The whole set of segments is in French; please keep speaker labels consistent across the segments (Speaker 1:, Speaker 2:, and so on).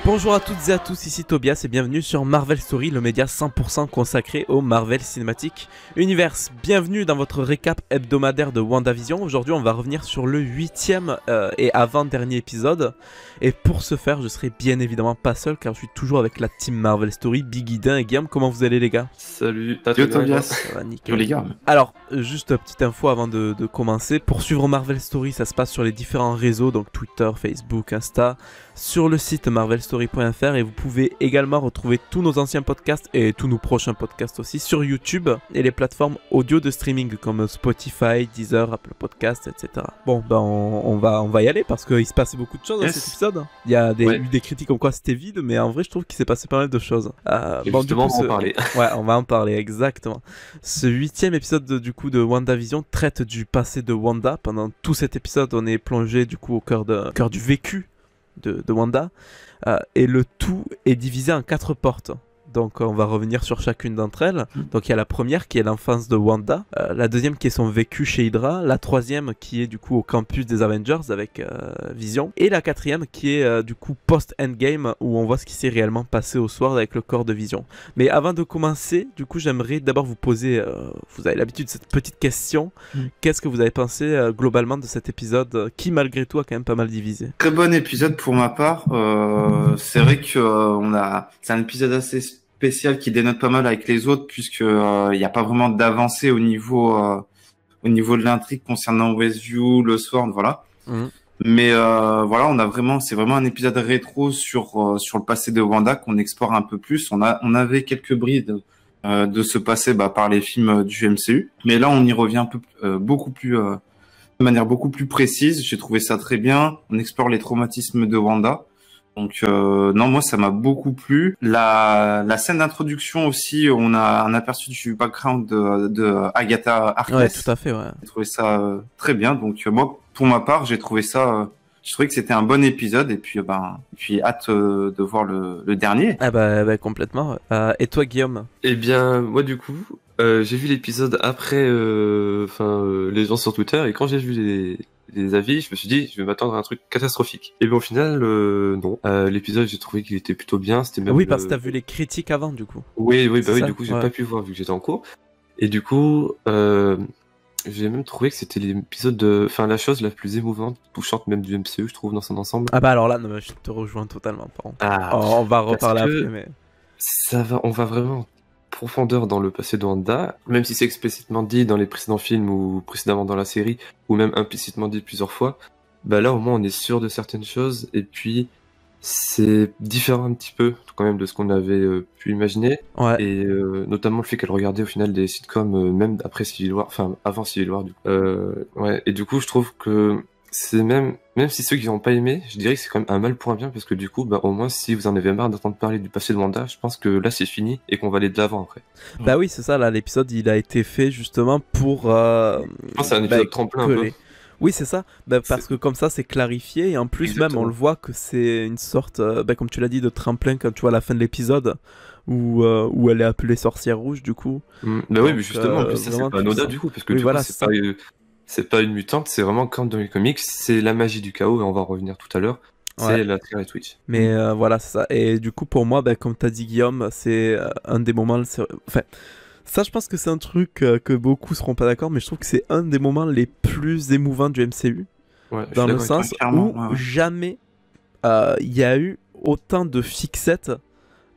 Speaker 1: Bonjour à toutes et à tous, ici Tobias et bienvenue sur Marvel Story, le média 100% consacré au Marvel Cinematic Universe. Bienvenue dans votre récap hebdomadaire de WandaVision. Aujourd'hui on va revenir sur le 8e et avant-dernier épisode. Et pour ce faire, je serai bien évidemment pas seul car je suis toujours avec la team Marvel Story, Big Idin et Guillaume. Comment vous allez les gars?
Speaker 2: Salut,
Speaker 3: Yo Tobias.
Speaker 1: Ça va, nickel.
Speaker 3: Yo les gars.
Speaker 1: Alors, juste petite info avant de commencer. Pour suivre Marvel Story, ça se passe sur les différents réseaux, donc Twitter, Facebook, Insta, sur le site marvelstory.fr et vous pouvez également retrouver tous nos anciens podcasts et tous nos prochains podcasts aussi sur YouTube et les plateformes audio de streaming comme Spotify, Deezer, Apple Podcasts, etc. Bon, ben on va y aller parce qu'il se passait beaucoup de choses dans cet épisode. Il y a eu des critiques comme quoi c'était vide, mais en vrai je trouve qu'il s'est passé pas mal de choses.
Speaker 2: Bon, justement, on va en parler.
Speaker 1: Ouais, on va en parler, exactement. Ce 8e épisode du coup de WandaVision traite du passé de Wanda. Pendant tout cet épisode, on est plongé du coup au cœur du vécu de Wanda. Et le tout est divisé en 4 portes. Donc on va revenir sur chacune d'entre elles. Donc il y a la première qui est l'enfance de Wanda, la deuxième qui est son vécu chez Hydra, la troisième qui est du coup au campus des Avengers avec Vision, et la quatrième qui est du coup post-Endgame où on voit ce qui s'est réellement passé au soir avec le corps de Vision. Mais avant de commencer, du coup j'aimerais d'abord vous poser, vous avez l'habitude de cette petite question, qu'est-ce que vous avez pensé globalement de cet épisode qui malgré tout a quand même pas mal divisé?
Speaker 3: Très bon épisode pour ma part. C'est vrai que c'est un épisode assez spécial qui dénote pas mal avec les autres puisque il n'y a pas vraiment d'avancée au niveau de l'intrigue concernant Westview, le Sword, voilà. Mais voilà, c'est vraiment un épisode rétro sur le passé de Wanda qu'on explore un peu plus. On avait quelques brides de ce passé par les films du MCU, mais là on y revient un peu beaucoup plus de manière beaucoup plus précise. J'ai trouvé ça très bien. On explore les traumatismes de Wanda. Donc non, moi ça m'a beaucoup plu. La scène d'introduction aussi, on a un aperçu du background de Agatha Harkness.
Speaker 1: Ouais, tout à fait, ouais.
Speaker 3: J'ai trouvé ça très bien. Donc moi, pour ma part, j'ai trouvé que c'était un bon épisode et puis hâte de voir le dernier.
Speaker 1: Ah bah complètement. Et toi Guillaume?
Speaker 2: Eh bien, moi du coup, j'ai vu l'épisode après les gens sur Twitter et quand j'ai vu les avis, je me suis dit je vais m'attendre à un truc catastrophique. Et bien au final, non. L'épisode, j'ai trouvé qu'il était plutôt bien. C'était même
Speaker 1: oui, parce que t'as vu les critiques avant du coup.
Speaker 2: Oui,
Speaker 1: ça,
Speaker 2: du coup j'ai pas pu voir vu que j'étais en cours. Et du coup, j'ai même trouvé que c'était l'épisode la chose la plus émouvante, touchante même du MCU, je trouve, dans son ensemble.
Speaker 1: Ah bah alors là, non, je te rejoins totalement. On va reparler après, mais
Speaker 2: on va vraiment en profondeur dans le passé de Wanda, même si c'est explicitement dit dans les précédents films ou précédemment dans la série, ou même implicitement dit plusieurs fois. Bah là, au moins, on est sûr de certaines choses, et puis c'est différent un petit peu quand même de ce qu'on avait pu imaginer,
Speaker 1: ouais.
Speaker 2: Et notamment le fait qu'elle regardait au final des sitcoms même après Civil War, avant Civil War du coup. Ouais, et du coup je trouve que c'est même si ceux qui n'ont pas aimé, je dirais que c'est quand même un mal pour un bien parce que du coup au moins si vous en avez marre d'entendre parler du passé de Wanda, je pense que là c'est fini et qu'on va aller de l'avant après.
Speaker 1: Bah oui, c'est ça, là l'épisode il a été fait justement pour
Speaker 2: je pense que c'est un épisode tremplin un peu.
Speaker 1: Oui, c'est ça, parce que comme ça c'est clarifié et en plus Exactement. Même on le voit que c'est une sorte, comme tu l'as dit, de tremplin quand tu vois la fin de l'épisode où elle est appelée sorcière rouge du coup.
Speaker 2: Bah oui, mais justement, en plus ça c'est pas anodin du coup, parce que
Speaker 1: oui,
Speaker 2: du
Speaker 1: voilà,
Speaker 2: coup c'est pas une mutante, c'est vraiment comme dans les comics, c'est la magie du chaos et on va en revenir tout à l'heure. C'est la Scarlet Witch.
Speaker 1: Mais voilà, c'est ça. Et du coup, pour moi, comme t'as dit Guillaume, c'est un des moments... Enfin, ça, je pense que c'est un truc que beaucoup seront pas d'accord, mais je trouve que c'est un des moments les plus émouvants du MCU.
Speaker 2: Ouais,
Speaker 1: dans le sens où jamais il y a eu autant de fixettes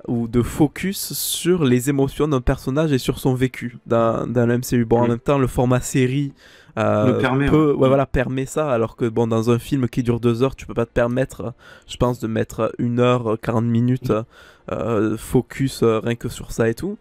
Speaker 1: ou de focus sur les émotions d'un personnage et sur son vécu dans le MCU. Bon, en même temps, le format série... permet ça, alors que dans un film qui dure 2 heures, tu peux pas te permettre, je pense, de mettre 1 heure 40 minutes focus rien que sur ça et tout.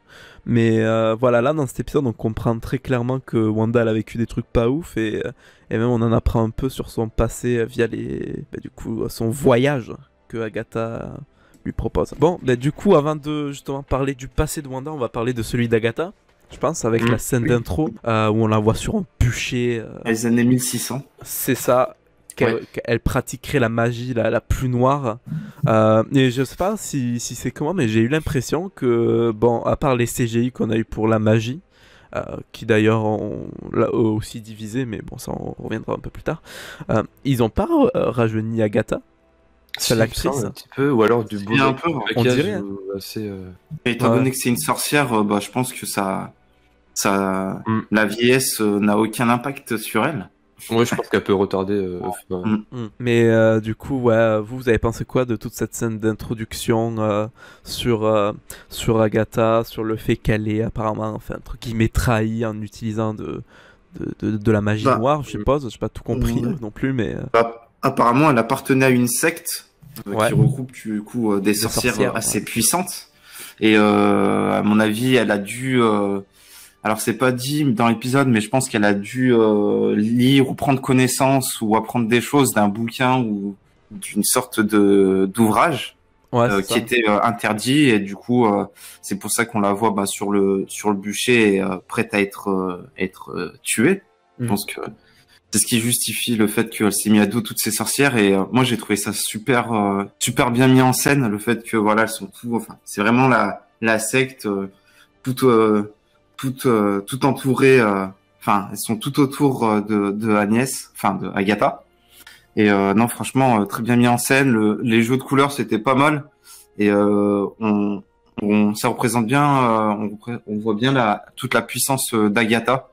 Speaker 1: Mais voilà, là dans cet épisode on comprend très clairement que Wanda elle a vécu des trucs pas ouf et même on en apprend un peu sur son passé via du coup son voyage que Agatha lui propose. Bon, du coup avant de justement parler du passé de Wanda, on va parler de celui d'Agatha. Je pense avec la scène d'intro où on la voit sur un bûcher.
Speaker 3: Les années 1600.
Speaker 1: C'est ça. qu'elle pratiquerait la magie la plus noire. Et je sais pas si c'est comment, mais j'ai eu l'impression que, bon, à part les CGI qu'on a eu pour la magie, qui d'ailleurs ont là, eux aussi divisé, mais bon, ça on reviendra un peu plus tard. Ils ont pas rajeuni Agatha,
Speaker 2: Si,
Speaker 1: l'actrice.
Speaker 2: un petit peu, ou alors du beau
Speaker 3: un peu,
Speaker 1: on dirait, hein.
Speaker 2: assez.
Speaker 3: Et étant
Speaker 1: Ouais.
Speaker 3: donné que c'est une sorcière, bah, je pense que
Speaker 2: Mm.
Speaker 3: la vieillesse n'a aucun impact sur elle.
Speaker 2: Ouais, je pense qu'elle peut retarder.
Speaker 1: Mais du coup, ouais, vous avez pensé quoi de toute cette scène d'introduction sur Agatha, sur le fait qu'elle est apparemment, enfin, entre guillemets, trahie en utilisant de la magie
Speaker 3: Bah,
Speaker 1: noire, je suppose. J'ai pas tout compris
Speaker 3: ouais.
Speaker 1: non plus, mais
Speaker 3: Bah, apparemment, elle appartenait à une secte
Speaker 1: Ouais.
Speaker 3: qui regroupe du coup des sorcières assez
Speaker 1: ouais.
Speaker 3: puissantes. Et à mon avis, elle a dû. Alors c'est pas dit dans l'épisode, mais je pense qu'elle a dû lire ou prendre connaissance ou apprendre des choses d'un bouquin ou d'une sorte de d'ouvrage
Speaker 1: Ouais, c'est
Speaker 3: qui
Speaker 1: ça.
Speaker 3: était interdit, et du coup c'est pour ça qu'on la voit sur le bûcher prête à être tuée. Je
Speaker 1: Mhm.
Speaker 3: pense que c'est ce qui justifie le fait qu'elle s'est mis à dos toutes ces sorcières, et moi j'ai trouvé ça super bien mis en scène, le fait que voilà, elles sont enfin c'est vraiment la secte toute tout entourées, enfin elles sont tout autour de Agnès, enfin de Agatha. Et non, franchement, très bien mis en scène. Les jeux de couleurs, c'était pas mal. Et ça représente bien, on voit bien toute la puissance d'Agatha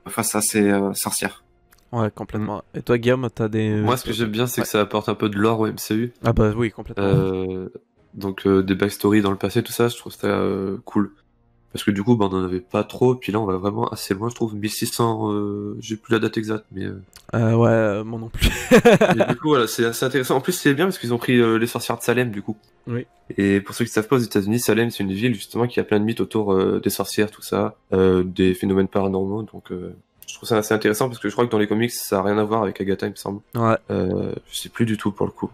Speaker 3: face à ces sorcières.
Speaker 1: Ouais, complètement. Et toi, Guillaume, t'as des...
Speaker 2: Moi, ce que j'aime bien, c'est que ça apporte un peu de lore au MCU.
Speaker 1: Ah bah oui, complètement.
Speaker 2: Donc des backstories dans le passé, tout ça, je trouve ça cool. Parce que du coup, on en avait pas trop, puis là on va vraiment assez loin, je trouve, 1600, j'ai plus la date exacte, mais...
Speaker 1: Ouais, moi non plus.
Speaker 2: mais du coup, voilà, c'est assez intéressant. En plus, c'est bien parce qu'ils ont pris les sorcières de Salem, du coup.
Speaker 1: Oui.
Speaker 2: Et pour ceux qui savent pas, aux États-Unis, Salem, c'est une ville justement qui a plein de mythes autour des sorcières, tout ça, des phénomènes paranormaux, donc je trouve ça assez intéressant parce que je crois que dans les comics, ça a rien à voir avec Agatha, il me semble.
Speaker 1: Ouais.
Speaker 2: Je sais plus du tout pour le coup.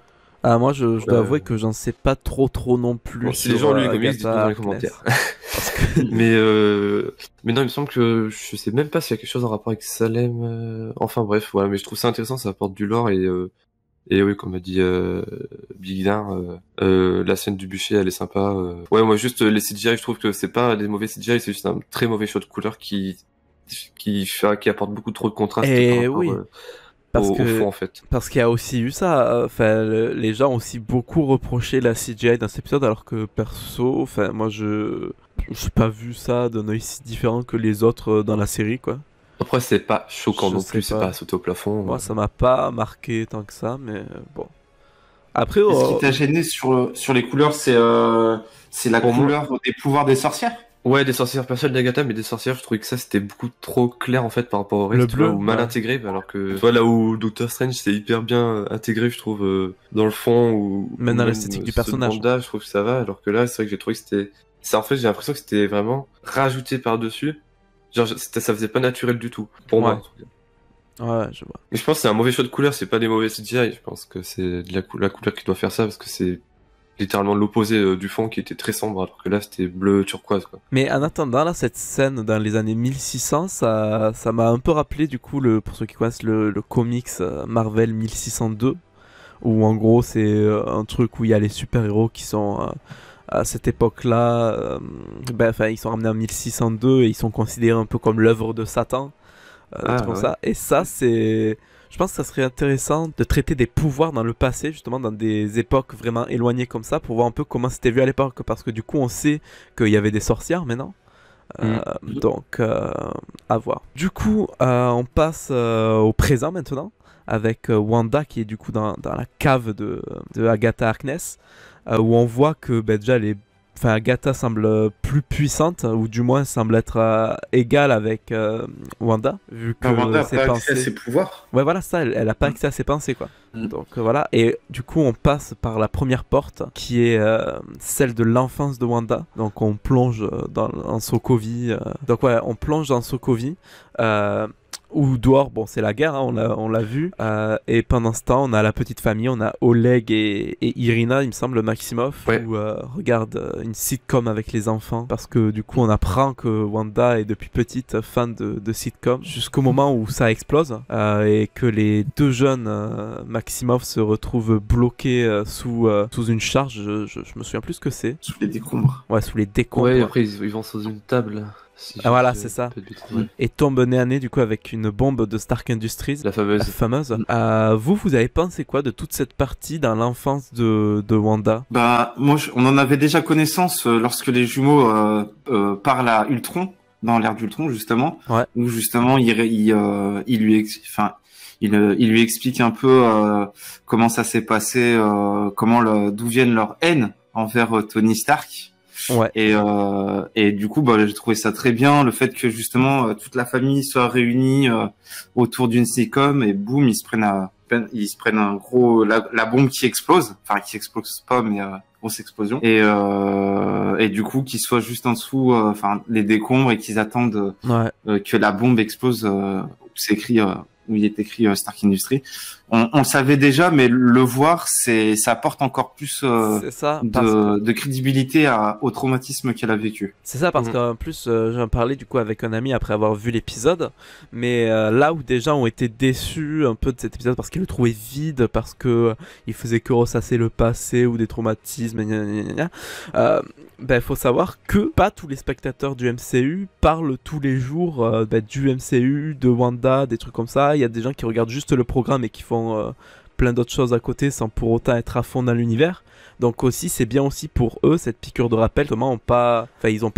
Speaker 1: Ah, moi, je dois avouer que j'en sais pas trop non plus
Speaker 2: Bon, si
Speaker 1: sur
Speaker 2: les gens ont lu les comics,
Speaker 1: Agatha
Speaker 2: dites-nous dans les
Speaker 1: Harkness.
Speaker 2: commentaires.
Speaker 1: Parce que...
Speaker 2: mais non, il me semble que je sais même pas s'il y a quelque chose en rapport avec Salem. Enfin bref, voilà, mais je trouve ça intéressant, ça apporte du lore et oui, comme a dit Big Dar, la scène du bûcher, elle est sympa. Ouais, moi juste les CGI, je trouve que c'est pas des mauvais CGI, c'est juste un très mauvais show de couleur qui apporte beaucoup trop de contraste
Speaker 1: Et
Speaker 2: par rapport
Speaker 1: oui. Parce
Speaker 2: au
Speaker 1: que
Speaker 2: fond en fait.
Speaker 1: Parce qu'il y a aussi eu ça, enfin, les gens ont aussi beaucoup reproché la CGI dans cet épisode, alors que perso, enfin, moi j'ai pas vu ça d'un œil si différent que les autres dans la série, quoi.
Speaker 2: Après c'est pas choquant
Speaker 1: Je
Speaker 2: non
Speaker 1: sais
Speaker 2: plus, c'est
Speaker 1: pas.
Speaker 2: pas sauter au plafond.
Speaker 1: Moi, ça m'a pas marqué tant que ça, mais bon. Après,
Speaker 3: Ce qui t'a gêné sur les couleurs, c'est la
Speaker 2: Pour moi-
Speaker 3: couleur des pouvoirs des sorcières.
Speaker 2: Ouais, des sorcières, pas celles d'Agatha, mais des sorcières, je trouvais que ça c'était beaucoup trop clair en fait par rapport au reste,
Speaker 1: Le
Speaker 2: tu vois,
Speaker 1: bleu,
Speaker 2: ou mal
Speaker 1: ouais.
Speaker 2: intégré, alors que tu vois là où Doctor Strange c'est hyper bien intégré, je trouve, dans le fond, ou
Speaker 1: Même dans
Speaker 2: même,
Speaker 1: l'esthétique du
Speaker 2: ceux de
Speaker 1: personnage.
Speaker 2: Wanda, je trouve que ça va, alors que là c'est vrai que j'ai trouvé que en fait j'ai l'impression que c'était vraiment rajouté par-dessus, genre ça faisait pas naturel du tout, pour moi.
Speaker 1: Ouais.
Speaker 2: En tout cas.
Speaker 1: Ouais, je vois.
Speaker 2: Mais je pense que c'est un mauvais choix de couleur, c'est pas des mauvais CGI, je pense que c'est de la couleur qui doit faire ça, parce que c'est littéralement l'opposé du fond qui était très sombre, alors que là c'était bleu turquoise quoi.
Speaker 1: Mais en attendant, là, cette scène dans les années 1600, ça m'a un peu rappelé, du coup, pour ceux qui connaissent le comics Marvel 1602, où en gros, c'est un truc où il y a les super-héros qui sont à cette époque-là, ils sont ramenés en 1602 et ils sont considérés un peu comme l'œuvre de Satan, comme
Speaker 2: Ouais.
Speaker 1: ça. Et ça, c'est... Je pense que ça serait intéressant de traiter des pouvoirs dans le passé, justement, dans des époques vraiment éloignées comme ça, pour voir un peu comment c'était vu à l'époque, parce que du coup, on sait qu'il y avait des sorcières maintenant. Donc, à voir. Du coup, on passe au présent maintenant, avec Wanda qui est du coup dans la cave de Agatha Harkness, où on voit que déjà Agatha semble plus puissante, ou du moins semble être égale avec Wanda, vu que
Speaker 3: Wanda a
Speaker 1: ses
Speaker 3: pas accès
Speaker 1: pensées...
Speaker 3: à ses pouvoirs.
Speaker 1: Ouais, voilà, ça, elle a pas accès à ses pensées, quoi. Donc voilà, et du coup, on passe par la première porte, qui est celle de l'enfance de Wanda. Donc on plonge en Sokovie. Donc ouais, on plonge dans Sokovie. Où dehors, bon, c'est la guerre, hein, on l'a vu. Et pendant ce temps, on a la petite famille, on a Oleg et Irina, il me semble, Maximoff,
Speaker 2: Ouais.
Speaker 1: où regarde une sitcom avec les enfants. Parce que du coup, on apprend que Wanda est depuis petite fan de sitcom, jusqu'au moment où ça explose et que les deux jeunes Maximoff se retrouvent bloqués sous une charge. Je me souviens plus ce que c'est.
Speaker 3: Sous les décombres.
Speaker 1: Ouais, sous les décombres.
Speaker 2: Ouais, après ils vont sous une table. Si
Speaker 1: Ah, voilà,
Speaker 2: je dis
Speaker 1: c'est ça.
Speaker 2: pas de bêtises, ouais.
Speaker 1: Et tombe nez à nez du coup avec une bombe de Stark Industries.
Speaker 2: La fameuse.
Speaker 1: La fameuse. Vous avez pensé quoi de toute cette partie dans l'enfance de Wanda?
Speaker 3: Bah, moi, on en avait déjà connaissance lorsque les jumeaux parlent à Ultron, dans l'ère d'Ultron, justement,
Speaker 1: Ouais.
Speaker 3: où justement il lui explique un peu comment ça s'est passé, d'où viennent leur haine envers Tony Stark.
Speaker 1: Ouais.
Speaker 3: Et du coup, bah, j'ai trouvé ça très bien, le fait que justement toute la famille soit réunie autour d'une sitcom et boum, ils se prennent un gros la bombe qui explose, enfin qui explose pas, mais grosse explosion. Et du coup, qu'ils soient juste en dessous, enfin les décombres et qu'ils attendent que la bombe explose. Où il est écrit Stark Industries. On le savait déjà, mais le voir, ça apporte encore plus
Speaker 1: C'est ça,
Speaker 3: de crédibilité au traumatisme qu'elle a vécu.
Speaker 1: C'est ça, parce qu'en plus, j'en parlais du coup avec un ami après avoir vu l'épisode, mais là où des gens ont été déçus un peu de cet épisode parce qu'ils le trouvaient vide, parce que il faisait que ressasser le passé ou des traumatismes, faut savoir que pas tous les spectateurs du MCU parlent tous les jours du MCU, de Wanda, des trucs comme ça. Il y a des gens qui regardent juste le programme et qui font plein d'autres choses à côté sans pour autant être à fond dans l'univers. Donc aussi, c'est bien aussi pour eux cette piqûre de rappel. Ils n'ont pas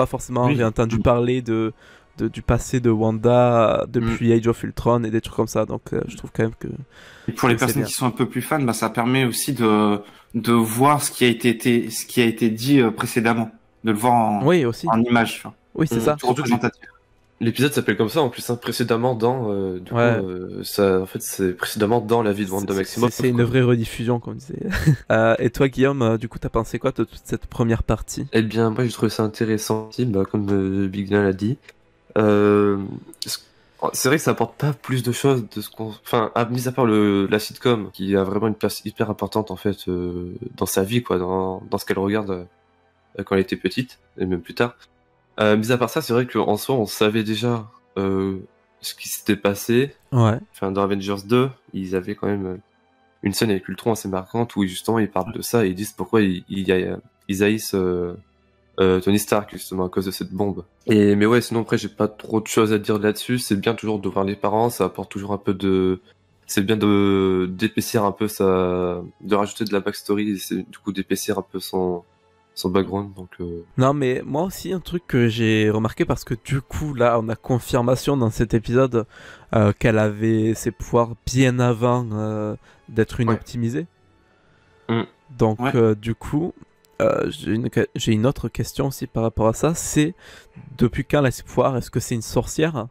Speaker 1: forcément entendu parler du passé de Wanda depuis Age of Ultron et des trucs comme ça. Donc je trouve quand même que...
Speaker 3: Et pour les personnes qui sont un peu plus fans, bah, ça permet aussi de voir ce qui a été dit précédemment, de le voir en image.
Speaker 1: Oui, c'est ça.
Speaker 3: Représentatif.
Speaker 2: L'épisode s'appelle comme ça en plus, précédemment dans. Ça, en fait, c'est précédemment dans la vie de Wanda Maximoff.
Speaker 1: C'est une vraie rediffusion, comme disait. Et toi, Guillaume, du coup, t'as pensé quoi de toute cette première partie?
Speaker 2: Eh bien, moi, j'ai trouvé ça intéressant, comme Big Dan l'a dit. C'est vrai que ça apporte pas plus de choses de ce qu'on. Enfin, mis à part la sitcom, qui a vraiment une place hyper importante en fait dans sa vie, quoi, dans ce qu'elle regarde quand elle était petite et même plus tard. Mis à part ça, c'est vrai qu'en soi, on savait déjà ce qui s'était passé.
Speaker 1: Ouais.
Speaker 2: Enfin, dans Avengers 2, ils avaient quand même une scène avec Ultron assez marquante où justement ils parlent de ça et ils disent pourquoi ils haïssent Tony Stark justement à cause de cette bombe. Mais ouais, sinon après j'ai pas trop de choses à dire là-dessus. C'est bien toujours de voir les parents, ça apporte toujours un peu de... C'est bien d'épaissir un peu de rajouter de la backstory, et du coup d'épaissir un peu son background. Donc
Speaker 1: Non, mais moi aussi un truc que j'ai remarqué, parce que du coup là on a confirmation dans cet épisode qu'elle avait ses pouvoirs bien avant d'être une optimisée. Donc du coup j'ai une autre question aussi par rapport à ça, c'est depuis quand elle a ses pouvoirs? Est-ce que c'est une sorcière?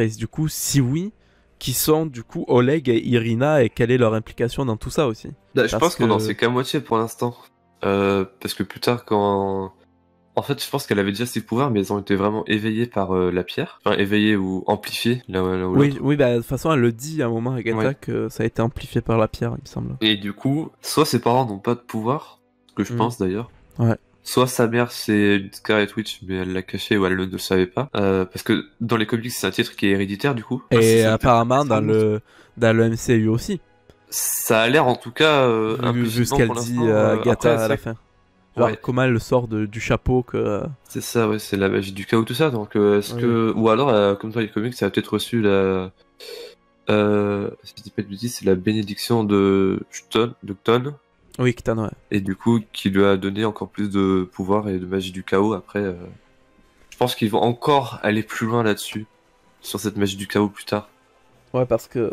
Speaker 1: Et du coup si oui, qui sont du coup Oleg et Irina, et quelle est leur implication dans tout ça aussi?
Speaker 2: Je pense qu'on en sait qu'à moitié pour l'instant. Parce que plus tard, en fait, je pense qu'elle avait déjà ses pouvoirs, mais ils ont été vraiment éveillés par la pierre. Enfin, éveillés ou amplifiés, là où
Speaker 1: oui, bah, de toute façon, elle le dit à un moment, Agatha, que ça a été amplifié par la pierre, il me semble.
Speaker 2: Et du coup, soit ses parents n'ont pas de pouvoir, ce que je pense d'ailleurs.
Speaker 1: Ouais.
Speaker 2: Soit sa mère, c'est une Scarlet Witch, mais elle l'a caché ou elle ne le savait pas. Parce que dans les comics, c'est un titre qui est héréditaire, du coup.
Speaker 1: Et apparemment, dans le MCU aussi.
Speaker 2: Ça a l'air, en tout cas,
Speaker 1: vu ce qu'elle dit Agatha à la fin. Genre, comment elle le sort du chapeau que...
Speaker 2: C'est ça, ouais, c'est la magie du chaos, tout ça. Donc, est-ce que... Ou alors, comme dans les comics, ça a peut-être reçu la... si je dis pas de bêtises, c'est la bénédiction de Cton.
Speaker 1: Oui, Cton, ouais.
Speaker 2: Et du coup, qui lui a donné encore plus de pouvoir et de magie du chaos. Après, je pense qu'ils vont encore aller plus loin là-dessus, sur cette magie du chaos plus tard.
Speaker 1: Ouais, parce que...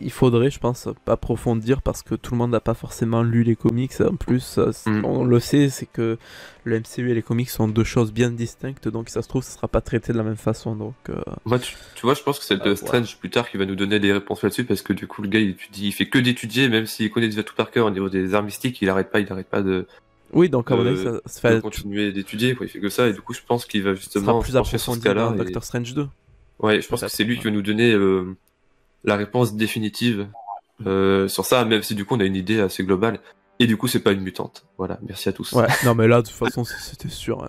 Speaker 1: il faudrait, je pense, approfondir, parce que tout le monde n'a pas forcément lu les comics. En plus, on le sait, c'est que le MCU et les comics sont deux choses bien distinctes, donc ça se trouve, ça sera pas traité de la même façon. Donc,
Speaker 2: moi, tu vois, je pense que c'est Strange plus tard qui va nous donner des réponses là-dessus, parce que du coup, le gars, il fait que d'étudier, même s'il connaît déjà tout par cœur au niveau des arts mystiques, il arrête pas de...
Speaker 1: Oui, donc à mon avis, ça se fait...
Speaker 2: continuer d'étudier, quoi. Il fait que ça, et du coup, je pense qu'il va justement...
Speaker 1: Ça sera plus approfondi dans Doctor Strange 2.
Speaker 2: Ouais, je pense que c'est lui qui va nous donner... la réponse définitive sur ça, même si du coup on a une idée assez globale. Et du coup c'est pas une mutante. Voilà, merci à tous.
Speaker 1: Ouais, non mais là de toute façon c'était sûr. Hein,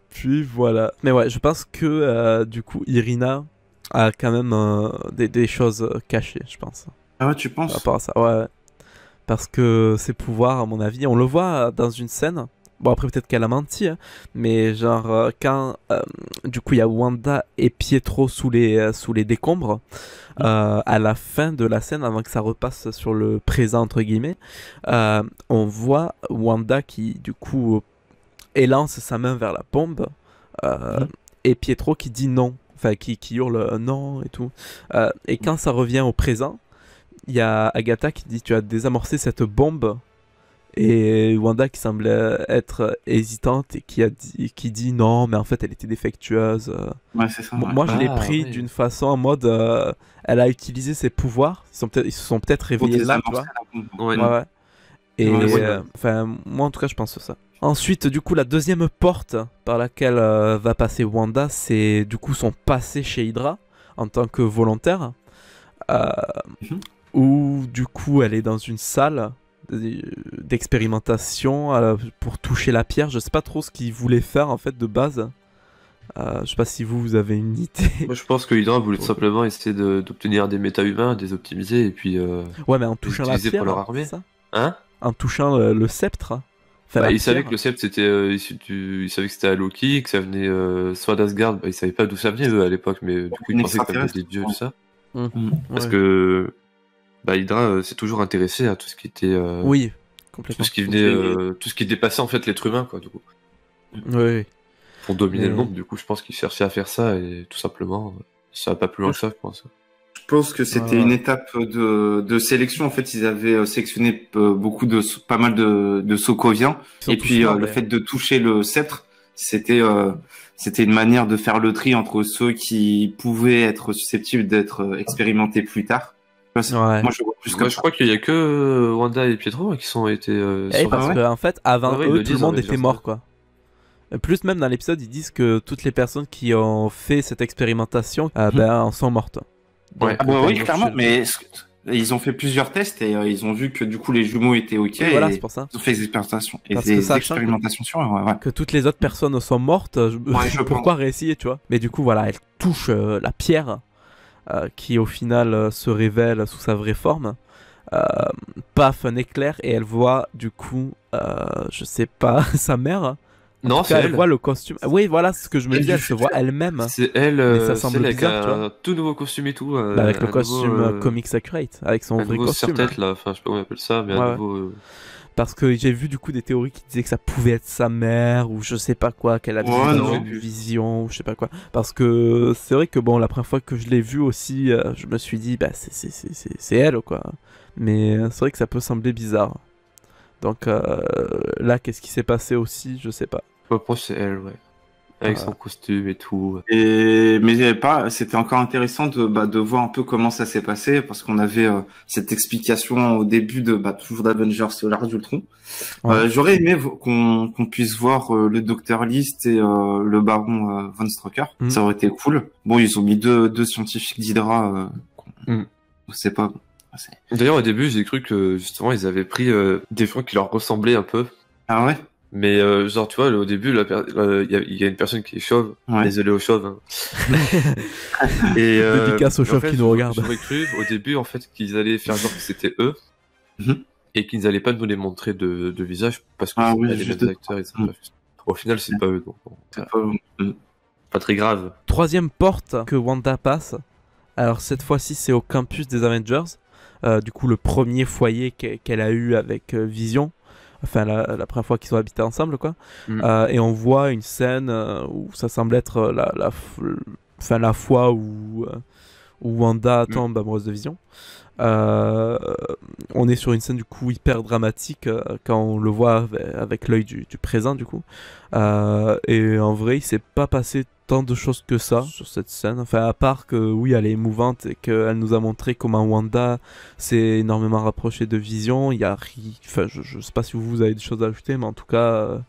Speaker 1: puis voilà. Mais ouais, je pense que du coup Irina a quand même des choses cachées, je pense.
Speaker 3: Ah ouais, tu penses?
Speaker 1: Par rapport à ça, ouais. Parce que ses pouvoirs, à mon avis, on le voit dans une scène Bon, après, peut-être qu'elle a menti, hein, mais genre, quand du coup il y a Wanda et Pietro sous les décombres, à la fin de la scène, avant que ça repasse sur le présent, entre guillemets, on voit Wanda qui, du coup, élance sa main vers la bombe, et Pietro qui dit non, enfin, qui hurle non et tout. Et quand ça revient au présent, il y a Agatha qui dit tu as désamorcé cette bombe. Et Wanda qui semblait être hésitante et qui dit non, mais en fait elle était défectueuse.
Speaker 3: Ouais, c'est ça.
Speaker 1: Moi je l'ai pris
Speaker 2: ouais.
Speaker 1: d'une façon en mode elle a utilisé ses pouvoirs, ils se sont peut-être réveillés là, tu vois.
Speaker 2: Ouais.
Speaker 1: Ouais. Et
Speaker 3: Ouais,
Speaker 1: enfin, moi en tout cas je pense ça. Ensuite, du coup, la deuxième porte par laquelle va passer Wanda, c'est du coup son passé chez Hydra en tant que volontaire. Où du coup elle est dans une salle d'expérimentation pour toucher la pierre. Je sais pas trop ce qu'ils voulaient faire en fait de base. Je sais pas si vous avez une idée.
Speaker 2: Moi, je pense que Hydra voulait tout simplement essayer d'obtenir des méta-humains, des optimiser, et puis
Speaker 1: Ouais, mais en touchant la
Speaker 2: utiliser
Speaker 1: pierre,
Speaker 2: pour leur armée.
Speaker 1: c'est ça
Speaker 2: Hein?
Speaker 1: En touchant le sceptre. Enfin, la
Speaker 2: Il savait
Speaker 1: pierre.
Speaker 2: que le sceptre c'était issu il savait que c'était à Loki, que ça venait soit d'Asgard. Bah, il savait pas d'où ça venait eux à l'époque, mais du coup il
Speaker 3: Une
Speaker 2: pensait que ça venait des
Speaker 3: extraterrestre.
Speaker 2: dieux tout ça. Parce
Speaker 1: Ouais.
Speaker 2: que bah, Hydra s'est toujours intéressé à tout ce qui était
Speaker 1: Oui,
Speaker 2: tout
Speaker 1: complètement.
Speaker 2: ce qui venait tout ce qui dépassait en fait l'être humain quoi du coup.
Speaker 1: Oui.
Speaker 2: Pour dominer
Speaker 1: Mais-
Speaker 2: le monde, du coup je pense qu'il cherchait à faire ça et tout simplement ça va pas plus loin que ça je pense.
Speaker 3: Je pense que c'était
Speaker 1: Ouais.
Speaker 3: une étape de sélection. En fait, ils avaient sélectionné pas mal de Sokoviens.
Speaker 1: Ils sont
Speaker 3: Et
Speaker 1: tous
Speaker 3: puis
Speaker 1: morts,
Speaker 3: le
Speaker 1: d'ailleurs.
Speaker 3: fait de toucher le sceptre, c'était une manière de faire le tri entre ceux qui pouvaient être susceptibles d'être expérimentés plus tard.
Speaker 1: Ouais.
Speaker 3: Moi, je vois plus
Speaker 2: Moi
Speaker 3: comme
Speaker 2: je
Speaker 3: ça.
Speaker 2: crois qu'il y a que Wanda et Pietro qui sont été
Speaker 1: Eh, parce
Speaker 3: ouais.
Speaker 1: que en fait, avant
Speaker 2: Ouais, ils
Speaker 1: eux,
Speaker 2: le
Speaker 1: tout le
Speaker 2: disent,
Speaker 1: monde
Speaker 2: en
Speaker 1: était
Speaker 2: Avengers,
Speaker 1: mort,
Speaker 2: ouais.
Speaker 1: quoi. Plus même dans l'épisode, ils disent que toutes les personnes qui ont fait cette expérimentation, ben, en sont mortes.
Speaker 2: Ouais.
Speaker 3: Ah bah
Speaker 1: quand
Speaker 3: oui,
Speaker 1: ils ont
Speaker 3: clairement.
Speaker 1: touché
Speaker 3: Mais ils ont fait plusieurs tests et ils ont vu que du coup les jumeaux étaient ok.
Speaker 1: Oui, voilà,
Speaker 3: Et
Speaker 1: c'est pour ça.
Speaker 3: ils ont fait des expérimentations
Speaker 1: Parce que sachant
Speaker 3: sur eux. Ouais.
Speaker 1: que toutes les autres personnes sont mortes,
Speaker 3: Je
Speaker 1: pourquoi réessayer, tu vois. Mais du coup, voilà, elle touche la pierre qui au final se révèle sous sa vraie forme. Paf, un éclair et elle voit du coup, je sais pas, sa mère. En
Speaker 2: Non,
Speaker 1: tout cas,
Speaker 2: c'est
Speaker 1: elle
Speaker 2: elle.
Speaker 1: voit le costume. Oui, voilà ce que je me
Speaker 3: Elle
Speaker 1: dis,
Speaker 3: du
Speaker 1: elle se voit elle-même.
Speaker 2: C'est elle,
Speaker 1: Mais ça
Speaker 2: c'est
Speaker 1: semble
Speaker 2: elle avec
Speaker 1: bizarre, tu vois.
Speaker 2: un tout nouveau costume et tout.
Speaker 1: Bah, avec le
Speaker 2: un
Speaker 1: costume
Speaker 2: nouveau,
Speaker 1: Comics Accurate, avec son
Speaker 2: un
Speaker 1: vrai
Speaker 2: nouveau
Speaker 1: costume.
Speaker 2: serre-tête là, enfin je sais pas comment on appelle ça, mais
Speaker 1: Ouais,
Speaker 2: un
Speaker 1: ouais.
Speaker 2: nouveau.
Speaker 1: Parce que j'ai vu du coup des théories qui disaient que ça pouvait être sa mère ou je sais pas quoi, qu'elle avait
Speaker 3: Ouais,
Speaker 1: vu
Speaker 3: non.
Speaker 1: une vision ou je sais pas quoi. Parce que c'est vrai que bon, la première fois que je l'ai vue aussi, je me suis dit, bah c'est elle quoi. Mais c'est vrai que ça peut sembler bizarre. Donc là, qu'est-ce qui s'est passé aussi, je sais pas.
Speaker 2: Je pense que c'est elle, ouais. Avec
Speaker 1: Ouais.
Speaker 2: son costume et tout.
Speaker 3: C'était encore intéressant de voir un peu comment ça s'est passé parce qu'on avait cette explication au début toujours d'Avengers l'Art d'Ultron.
Speaker 1: Ouais.
Speaker 3: J'aurais aimé qu'on puisse voir le Dr List et le Baron Von Strucker.
Speaker 1: Mm.
Speaker 3: Ça aurait été cool. Bon, ils ont mis deux scientifiques d'Hydra.
Speaker 2: Mm.
Speaker 3: Je sais pas.
Speaker 2: D'ailleurs, au début, j'ai cru que justement ils avaient pris des gens qui leur ressemblaient un peu.
Speaker 3: Ah ouais.
Speaker 2: Mais genre, tu vois, au début, il y a une personne qui est chauve.
Speaker 3: Ouais.
Speaker 2: Désolé aux chauves. Hein. Et,
Speaker 1: Dédicace aux
Speaker 2: mais en
Speaker 1: chauves
Speaker 2: fait,
Speaker 1: qui nous regardent.
Speaker 2: J'aurais cru au début en fait qu'ils allaient faire genre que c'était eux
Speaker 3: Mhm.
Speaker 2: et qu'ils allaient pas nous les montrer de visage parce que
Speaker 3: Ah
Speaker 2: c'est
Speaker 3: oui,
Speaker 2: pas les
Speaker 3: juste
Speaker 2: mêmes
Speaker 3: de-
Speaker 2: acteurs. Et ça,
Speaker 3: Mhm.
Speaker 2: Au final, c'est pas eux, donc bon,
Speaker 3: C'est pas-
Speaker 2: pas très grave.
Speaker 1: Troisième porte que Wanda passe. Alors cette fois-ci, c'est au campus des Avengers. Du coup, le premier foyer qu'elle a eu avec Vision. Enfin, la première fois qu'ils ont habité ensemble, quoi.
Speaker 2: Mm.
Speaker 1: Et on voit une scène où ça semble être la fois où Wanda tombe amoureuse de Vision. On est sur une scène du coup hyper dramatique quand on le voit avec l'œil du présent du coup. Et en vrai, il s'est pas passé tant de choses que ça sur cette scène. Enfin, à part que oui, elle est émouvante et qu'elle nous a montré comment Wanda s'est énormément rapprochée de Vision. Il y a enfin, je sais pas si vous avez des choses à ajouter, mais en tout cas.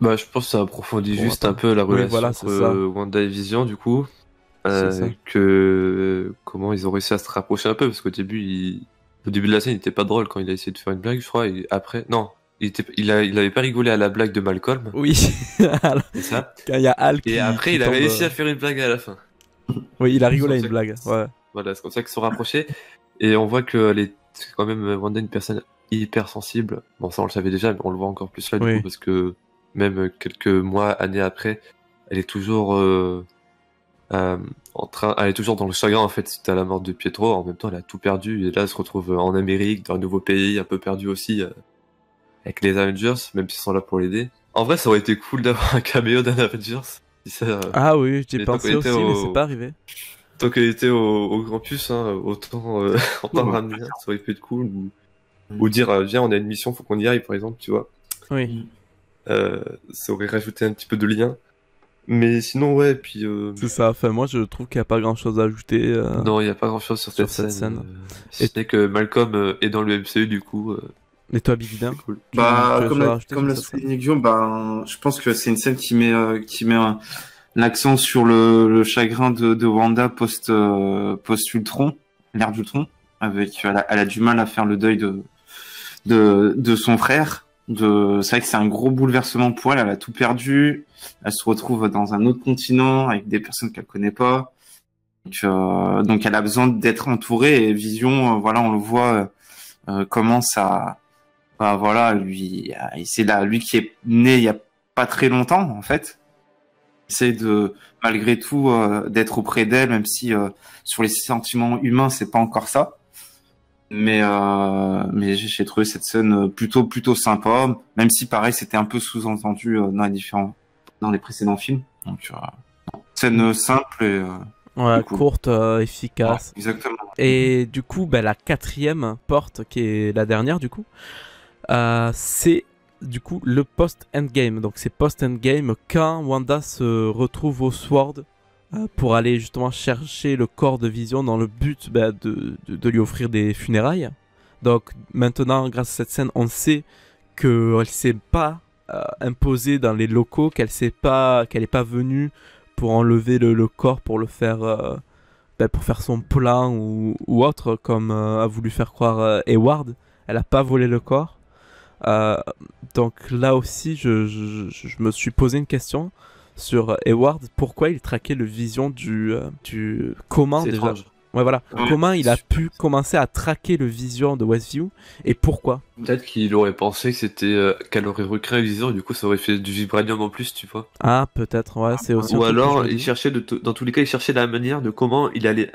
Speaker 2: Bah, je pense que ça approfondit
Speaker 1: Bon,
Speaker 2: juste
Speaker 1: attends.
Speaker 2: un peu la
Speaker 1: Oui,
Speaker 2: relation
Speaker 1: voilà, c'est
Speaker 2: entre
Speaker 1: ça.
Speaker 2: Wanda et Vision, du coup.
Speaker 1: C'est ça.
Speaker 2: Comment ils ont réussi à se rapprocher un peu, parce qu'au début, au début de la scène, il était pas drôle quand il a essayé de faire une blague, je crois, et après, non, il avait pas rigolé à la blague de Malcolm,
Speaker 1: Oui, quand
Speaker 2: c'est ça.
Speaker 1: il y a Hal
Speaker 2: Et après,
Speaker 1: qui
Speaker 2: il a
Speaker 1: tombe,
Speaker 2: réussi à faire une blague à la fin.
Speaker 1: Oui, il a rigolé à
Speaker 2: C'est
Speaker 1: une
Speaker 2: comme ça
Speaker 1: blague.
Speaker 2: que-
Speaker 1: Ouais.
Speaker 2: Voilà, c'est comme ça qu'ils se sont rapprochés, et on voit que c'est quand même Wanda une personne hyper sensible. Bon, ça on le savait déjà, mais on le voit encore plus là du
Speaker 1: Oui.
Speaker 2: coup, parce que même quelques mois, années après, elle est toujours elle est toujours dans le chagrin en fait suite à la mort de Pietro. En même temps, elle a tout perdu et là, elle se retrouve en Amérique, dans un nouveau pays, un peu perdu aussi, avec les Avengers, même s'ils sont là pour l'aider. En vrai, ça aurait été cool d'avoir un caméo d'un Avengers. Si ça,
Speaker 1: Ah oui, j'y ai
Speaker 2: mais tant
Speaker 1: pensé
Speaker 2: qu'elle était
Speaker 1: aussi, mais c'est pas arrivé.
Speaker 2: tant qu'elle était au Grand Puce, hein, autant en
Speaker 3: Ouais.
Speaker 2: ramener un, ça aurait pu être cool. Ou dire, viens, on a une mission, faut qu'on y aille, par exemple, tu vois.
Speaker 1: Oui,
Speaker 2: Ça aurait rajouté un petit peu de lien. Mais sinon, ouais, puis...
Speaker 1: c'est ça. Enfin, moi, je trouve qu'il n'y a pas grand-chose à ajouter.
Speaker 2: Non, il n'y a pas grand-chose sur
Speaker 1: sur
Speaker 2: cette
Speaker 1: cette scène.
Speaker 2: Si
Speaker 1: Et-
Speaker 2: ce n'est que Malcolm est dans le MCU, du coup,
Speaker 1: Et toi, Bigidin,
Speaker 2: c'est cool.
Speaker 1: tu as
Speaker 3: Comme
Speaker 1: chose à rajouter
Speaker 3: comme
Speaker 1: sur
Speaker 3: l'a
Speaker 1: cette scène?
Speaker 3: souligné Guillaume, je pense que c'est une scène qui met l'accent sur le chagrin de Wanda post Ultron, l'ère d'Ultron, avec elle a du mal à faire le deuil de son frère. C'est vrai que c'est un gros bouleversement pour elle. Elle a tout perdu. Elle se retrouve dans un autre continent avec des personnes qu'elle connaît pas. Donc elle a besoin d'être entourée. Et Vision, voilà, on le voit commence à voilà, c'est là, lui qui est né il y a pas très longtemps, en fait. Il essaie malgré tout, d'être auprès d'elle, même si, sur les sentiments humains, c'est pas encore ça. Mais j'ai trouvé cette scène plutôt sympa, même si pareil, c'était un peu sous-entendu, dans les précédents films. Donc, scène simple et,
Speaker 1: Ouais,
Speaker 3: cool.
Speaker 1: courte, efficace.
Speaker 3: Exactement.
Speaker 1: Et du coup, la 4e porte, qui est la dernière du coup, c'est du coup le post-endgame. Donc c'est post-endgame quand Wanda se retrouve au Sword pour aller justement chercher le corps de Vision dans le but de lui offrir des funérailles. Donc maintenant, grâce à cette scène, on sait qu'elle s'est pas imposée dans les locaux, qu'elle n'est pas venue pour enlever le corps pour le faire... pour faire son plan ou autre, comme a voulu faire croire Hayward. Elle a pas volé le corps. Donc là aussi, je me suis posé une question sur Hayward. Pourquoi il traquait le vision du comment
Speaker 2: C'est
Speaker 1: déjà
Speaker 2: étrange.
Speaker 1: Ouais, voilà.
Speaker 3: Ouais.
Speaker 1: Comment il a pu commencer à traquer le vision de Westview et pourquoi?
Speaker 2: Peut-être qu'il aurait pensé que qu'elle aurait recréé un viseur et du coup ça aurait fait du vibranium en plus, tu vois.
Speaker 1: Ah, peut-être, ouais, c'est aussi un
Speaker 2: Ou
Speaker 1: truc que je
Speaker 2: alors,
Speaker 1: me
Speaker 2: il
Speaker 1: dis.
Speaker 2: cherchait dans tous les cas, il cherchait la manière de comment il allait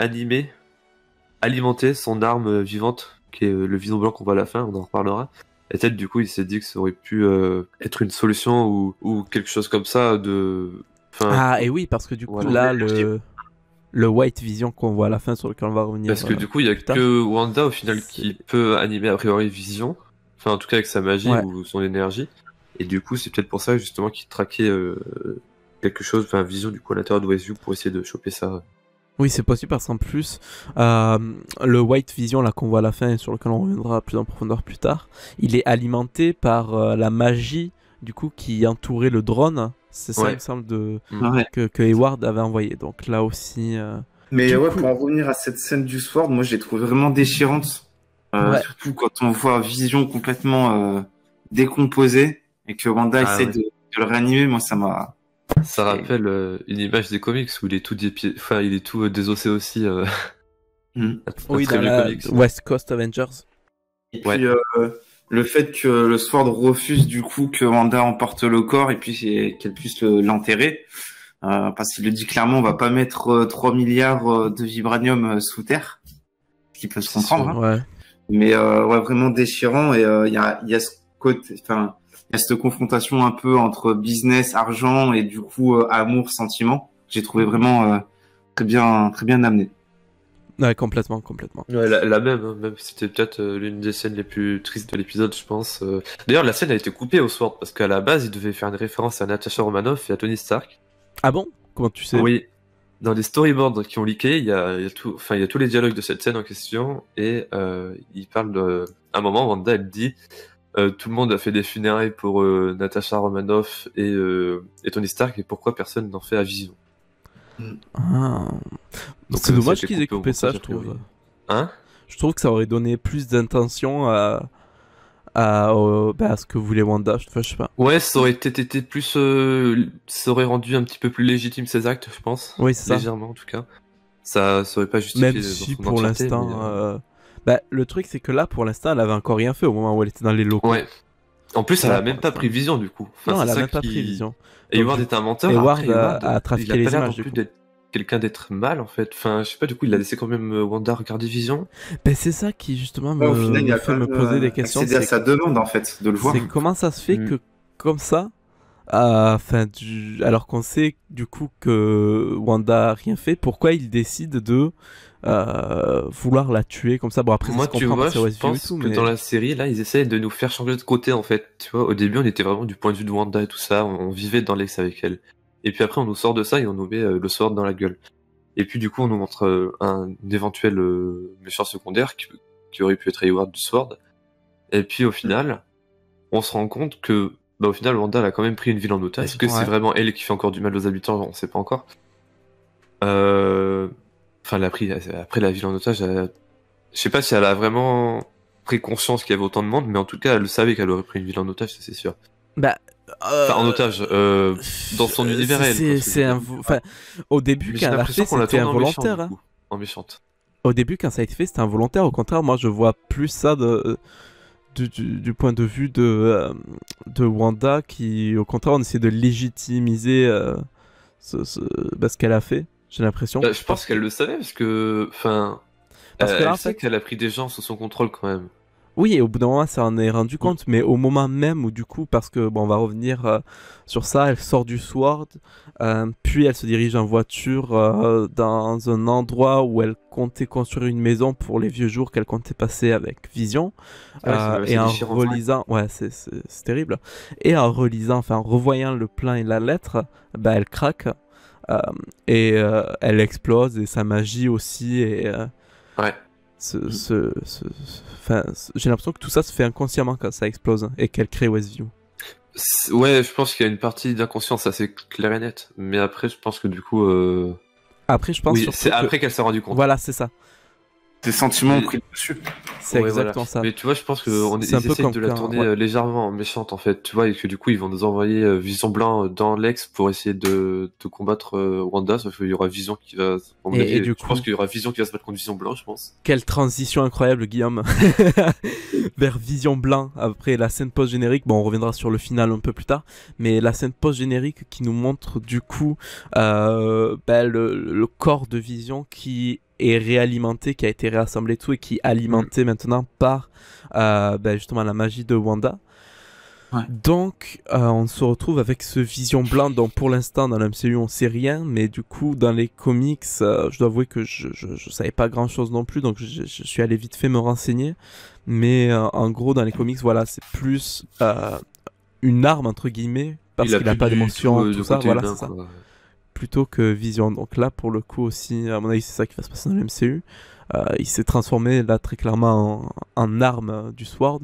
Speaker 2: alimenter son arme vivante, qui est le vison blanc qu'on voit à la fin, on en reparlera. Et peut-être du coup, il s'est dit que ça aurait pu être une solution ou quelque chose comme ça Enfin,
Speaker 1: Ah, et oui, parce que du coup,
Speaker 2: voilà.
Speaker 1: là, le White Vision qu'on voit à la fin, sur lequel on va revenir.
Speaker 2: Parce que du coup, il y a
Speaker 1: plus tard.
Speaker 2: que Wanda au final
Speaker 1: C'est-
Speaker 2: qui peut animer a priori Vision, enfin en tout cas avec sa magie
Speaker 1: Ouais.
Speaker 2: ou son énergie. Et du coup, c'est peut-être pour ça justement qu'il traquait quelque chose, enfin Vision du coup à l'intérieur de Westview pour essayer de choper ça.
Speaker 1: Oui, c'est possible parce qu'en plus, le White Vision là qu'on voit à la fin et sur lequel on reviendra plus en profondeur plus tard, il est alimenté par la magie du coup qui entourait le drone. C'est ça,
Speaker 2: Ouais.
Speaker 1: il me semble,
Speaker 3: Ouais.
Speaker 1: que Hayward avait envoyé. Donc là aussi.
Speaker 3: Mais
Speaker 1: Du
Speaker 3: ouais,
Speaker 1: coup-
Speaker 3: pour en revenir à cette scène du Sword, moi je l'ai trouvée vraiment déchirante.
Speaker 1: Ouais.
Speaker 3: Surtout quand on voit Vision complètement décomposée et que Wanda
Speaker 2: Ah
Speaker 3: essaie
Speaker 2: ouais.
Speaker 3: de le réanimer, moi ça m'a...
Speaker 2: Ça rappelle une image des comics où il est tout enfin il est tout désossé aussi.
Speaker 3: Mm.
Speaker 2: Un
Speaker 1: Oui,
Speaker 2: très
Speaker 1: dans
Speaker 2: vieux
Speaker 1: la
Speaker 2: comics.
Speaker 1: West Coast Avengers.
Speaker 3: Et
Speaker 2: Ouais.
Speaker 3: puis le fait que le Sword refuse du coup que Wanda emporte le corps et puis qu'elle puisse l'enterrer, parce qu'il le dit clairement, on va pas mettre 3 milliards de vibranium sous terre, ce qui peut se
Speaker 2: C'est
Speaker 3: comprendre.
Speaker 2: sûr.
Speaker 3: Hein.
Speaker 1: Ouais.
Speaker 3: Mais ouais, vraiment déchirant et il y a ce côté, enfin, il y a cette confrontation un peu entre business, argent et du coup amour, sentiment. J'ai trouvé vraiment très bien amené.
Speaker 1: Ouais, complètement.
Speaker 2: Ouais, la même, hein, même c'était peut-être l'une des scènes les plus tristes de l'épisode, je pense. D'ailleurs, la scène a été coupée au Sword parce qu'à la base, il devait faire une référence à Natasha Romanoff et à Tony Stark.
Speaker 1: Ah bon? Comment tu sais?
Speaker 2: Oui, dans les storyboards qui ont leaké, il y a tout, enfin, il y a tous les dialogues de cette scène en question et il parle à un moment, Wanda, elle dit tout le monde a fait des funérailles pour Natasha Romanoff et Tony Stark et pourquoi personne n'en fait à Vision.
Speaker 1: Ah.
Speaker 2: Donc,
Speaker 1: C'est dommage
Speaker 2: ça a été
Speaker 1: qu'ils aient
Speaker 2: coupé au
Speaker 1: coupé ça,
Speaker 2: montage,
Speaker 1: je
Speaker 2: a priori.
Speaker 1: trouve.
Speaker 2: Hein?
Speaker 1: Je trouve que ça aurait donné plus d'intention à ce que voulait Wanda. Enfin, je sais pas.
Speaker 2: Ouais, ça aurait été plus, ça aurait rendu un petit peu plus légitime ses actes, je pense.
Speaker 1: Oui, c'est ça.
Speaker 2: Légèrement en tout cas. Ça aurait pas justifié
Speaker 1: Même
Speaker 2: dans
Speaker 1: si
Speaker 2: son
Speaker 1: pour
Speaker 2: entièreté,
Speaker 1: l'instant,
Speaker 2: mais,
Speaker 1: Bah, le truc, c'est que là, pour l'instant, elle avait encore rien fait au moment où elle était dans les locaux.
Speaker 2: Ouais. En plus, elle
Speaker 1: Ouais,
Speaker 2: a même pas pris Vision du coup. Enfin,
Speaker 1: Non,
Speaker 2: c'est
Speaker 1: elle a
Speaker 2: ça
Speaker 1: même pas
Speaker 2: qui-
Speaker 1: pris Vision.
Speaker 2: Hayward
Speaker 1: Donc,
Speaker 2: est un menteur.
Speaker 1: Hayward
Speaker 2: Après, Hayward,
Speaker 1: a
Speaker 2: il
Speaker 1: trafiqué
Speaker 2: a
Speaker 1: les
Speaker 2: pas l'air
Speaker 1: images,
Speaker 2: non
Speaker 1: du
Speaker 2: plus
Speaker 1: coup.
Speaker 2: d'être quelqu'un d'être mal en fait. Enfin, je sais pas, du coup, il a laissé quand même Wanda regarder Vision.
Speaker 1: Ben, c'est ça qui, justement,
Speaker 3: Ouais, au final, il
Speaker 1: me
Speaker 3: a
Speaker 1: fait
Speaker 3: quand
Speaker 1: me
Speaker 3: même
Speaker 1: poser des questions.
Speaker 3: accédé à sa demande, en fait, de le voir.
Speaker 1: C'est comment ça se fait
Speaker 2: Mm.
Speaker 1: que, comme ça, enfin, alors qu'on sait du coup que Wanda a rien fait, pourquoi il décide de vouloir la tuer comme ça? Bon, après,
Speaker 2: Moi,
Speaker 1: ça se
Speaker 2: tu
Speaker 1: comprend
Speaker 2: vois,
Speaker 1: parce que
Speaker 2: je
Speaker 1: c'est Westview et
Speaker 2: pense
Speaker 1: tout,
Speaker 2: que
Speaker 1: mais.
Speaker 2: dans la série, là, ils essayent de nous faire changer de côté, en fait. Tu vois, au début, on était vraiment du point de vue de Wanda et tout ça, on vivait dans l'ex avec elle. Et puis après, on nous sort de ça et on nous met le sword dans la gueule. Et puis, du coup, on nous montre un éventuel méchant secondaire qui aurait pu être Hayward du sword. Et puis, au final, on se rend compte que, bah, au final, Wanda, elle a quand même pris une ville en otage. Est-ce que
Speaker 1: Ouais.
Speaker 2: c'est vraiment elle qui fait encore du mal aux habitants? On sait pas encore. Enfin, elle a pris, après la ville en otage, je sais pas si elle a vraiment pris conscience qu'il y avait autant de monde, mais en tout cas, elle savait qu'elle aurait pris une ville en otage, ça, c'est sûr.
Speaker 1: Bah.
Speaker 2: Enfin, en otage, dans son univers, elle, quoi,
Speaker 1: C'est enfin, au début,
Speaker 2: mais j'ai
Speaker 1: quand elle a
Speaker 2: l'impression
Speaker 1: fait,
Speaker 2: qu'on la
Speaker 1: c'était
Speaker 2: tourne en méchant,
Speaker 1: involontaire.
Speaker 2: du
Speaker 1: Hein.
Speaker 2: coup. En méchante.
Speaker 1: Au début, quand ça a été fait, c'était involontaire. Au contraire, moi, je vois plus ça du point de vue de Wanda qui, au contraire, on essaie de légitimiser ce qu'elle a fait, j'ai l'impression.
Speaker 2: Bah, je pense qu'elle le savait, parce que, enfin,
Speaker 1: Parce que là,
Speaker 2: elle
Speaker 1: en
Speaker 2: sait
Speaker 1: fait,
Speaker 2: qu'elle a pris des gens sous son contrôle quand même.
Speaker 1: oui, et au bout d'un moment, ça en est rendu compte, mais au moment même où, du coup, parce que, bon, on va revenir sur ça, elle sort du Sword, puis elle se dirige en voiture dans un endroit où elle comptait construire une maison pour les vieux jours qu'elle comptait passer avec Vision.
Speaker 2: Ouais, c'est
Speaker 1: Et en
Speaker 2: déchirant.
Speaker 1: relisant, ouais, c'est terrible. Et en relisant, enfin, en revoyant le plan et la lettre, bah, elle craque. Et elle explose, et sa magie aussi, et
Speaker 2: Ouais.
Speaker 1: j'ai l'impression que tout ça se fait inconsciemment quand ça explose et qu'elle crée Westview.
Speaker 2: Ouais, je pense qu'il y a une partie d'inconscience assez claire et nette. Mais après, je pense que du coup,
Speaker 1: Après, je pense
Speaker 2: oui,
Speaker 1: surtout
Speaker 2: c'est
Speaker 1: que...
Speaker 2: après qu'elle s'est rendu compte.
Speaker 1: Voilà, c'est ça.
Speaker 3: Tes sentiments ont
Speaker 2: Mais-
Speaker 3: pris dessus.
Speaker 1: C'est
Speaker 2: Ouais,
Speaker 1: exactement
Speaker 2: voilà.
Speaker 1: ça.
Speaker 2: Mais tu vois, je pense
Speaker 1: C'est
Speaker 2: qu'ils
Speaker 1: un peu
Speaker 2: essayent
Speaker 1: comme
Speaker 2: de la
Speaker 1: quand-
Speaker 2: tourner
Speaker 1: ouais.
Speaker 2: légèrement en méchante en fait, tu vois, et que du coup ils vont nous envoyer Vision Blanc dans l'ex pour essayer de combattre Wanda, sauf qu'il y aura Vision qui va. À mon
Speaker 1: Et
Speaker 2: avis,
Speaker 1: du
Speaker 2: je
Speaker 1: coup-
Speaker 2: pense qu'il y aura Vision qui va se battre contre Vision Blanc, je pense.
Speaker 1: Quelle transition incroyable, Guillaume. Vers Vision Blanc, après la scène post-générique. Bon, on reviendra sur le final un peu plus tard. Mais la scène post-générique qui nous montre du coup le corps de Vision qui est réalimenté, qui a été réassemblé et tout, et qui est alimenté maintenant par justement la magie de Wanda.
Speaker 3: Ouais.
Speaker 1: Donc, on se retrouve avec ce Vision Blanc dont pour l'instant dans la MCU on sait rien, mais du coup dans les comics, je dois avouer que je savais pas grand chose non plus, donc je suis allé vite fait me renseigner. Mais en gros dans les comics, voilà, c'est plus une arme entre guillemets, parce qu'il a
Speaker 2: plus
Speaker 1: pas
Speaker 2: du
Speaker 1: d'émotion,
Speaker 2: de
Speaker 1: tout ça,
Speaker 2: côté
Speaker 1: voilà,
Speaker 2: humain,
Speaker 1: c'est ça.
Speaker 2: quoi.
Speaker 1: Plutôt que Vision. Donc là, pour le coup aussi, à mon avis, c'est ça qui va se passer dans le MCU. Il s'est transformé là très clairement en arme du Sword.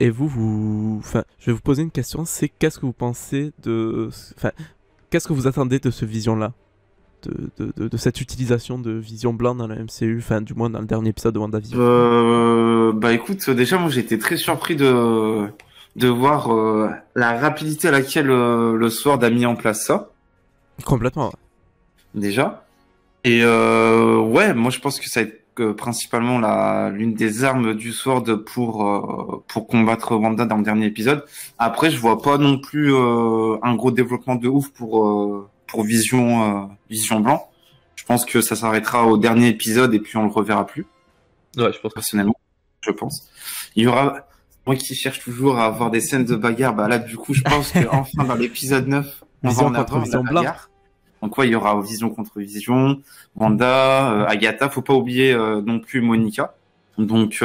Speaker 1: Et enfin, je vais vous poser une question. C'est qu'est-ce que vous pensez enfin, qu'est-ce que vous attendez de ce Vision-là, de cette utilisation de Vision Blanc dans la MCU, enfin du moins dans le dernier épisode de WandaVision.
Speaker 3: Bah écoute, déjà moi j'ai été très surpris de voir la rapidité à laquelle le Sword a mis en place ça,
Speaker 1: Complètement. Ouais.
Speaker 3: déjà. Et ouais, moi je pense que ça va être principalement l'une des armes du Sword pour combattre Wanda dans le dernier épisode. Après, je vois pas non plus un gros développement de ouf pour Vision Blanc. Je pense que ça s'arrêtera au dernier épisode et puis on le reverra plus.
Speaker 2: Ouais, je pense que
Speaker 3: Personnellement, je pense. Il y aura, moi qui cherche toujours à avoir des scènes de bagarre, bah là, du coup, je pense que enfin dans l'épisode 9, on
Speaker 1: Vision
Speaker 3: va en
Speaker 1: contre
Speaker 3: avoir
Speaker 1: Vision
Speaker 3: la
Speaker 1: Blanc.
Speaker 3: bagarre. Donc ouais, il y aura Vision contre Vision, Wanda, Agatha, faut pas oublier non plus Monica. Donc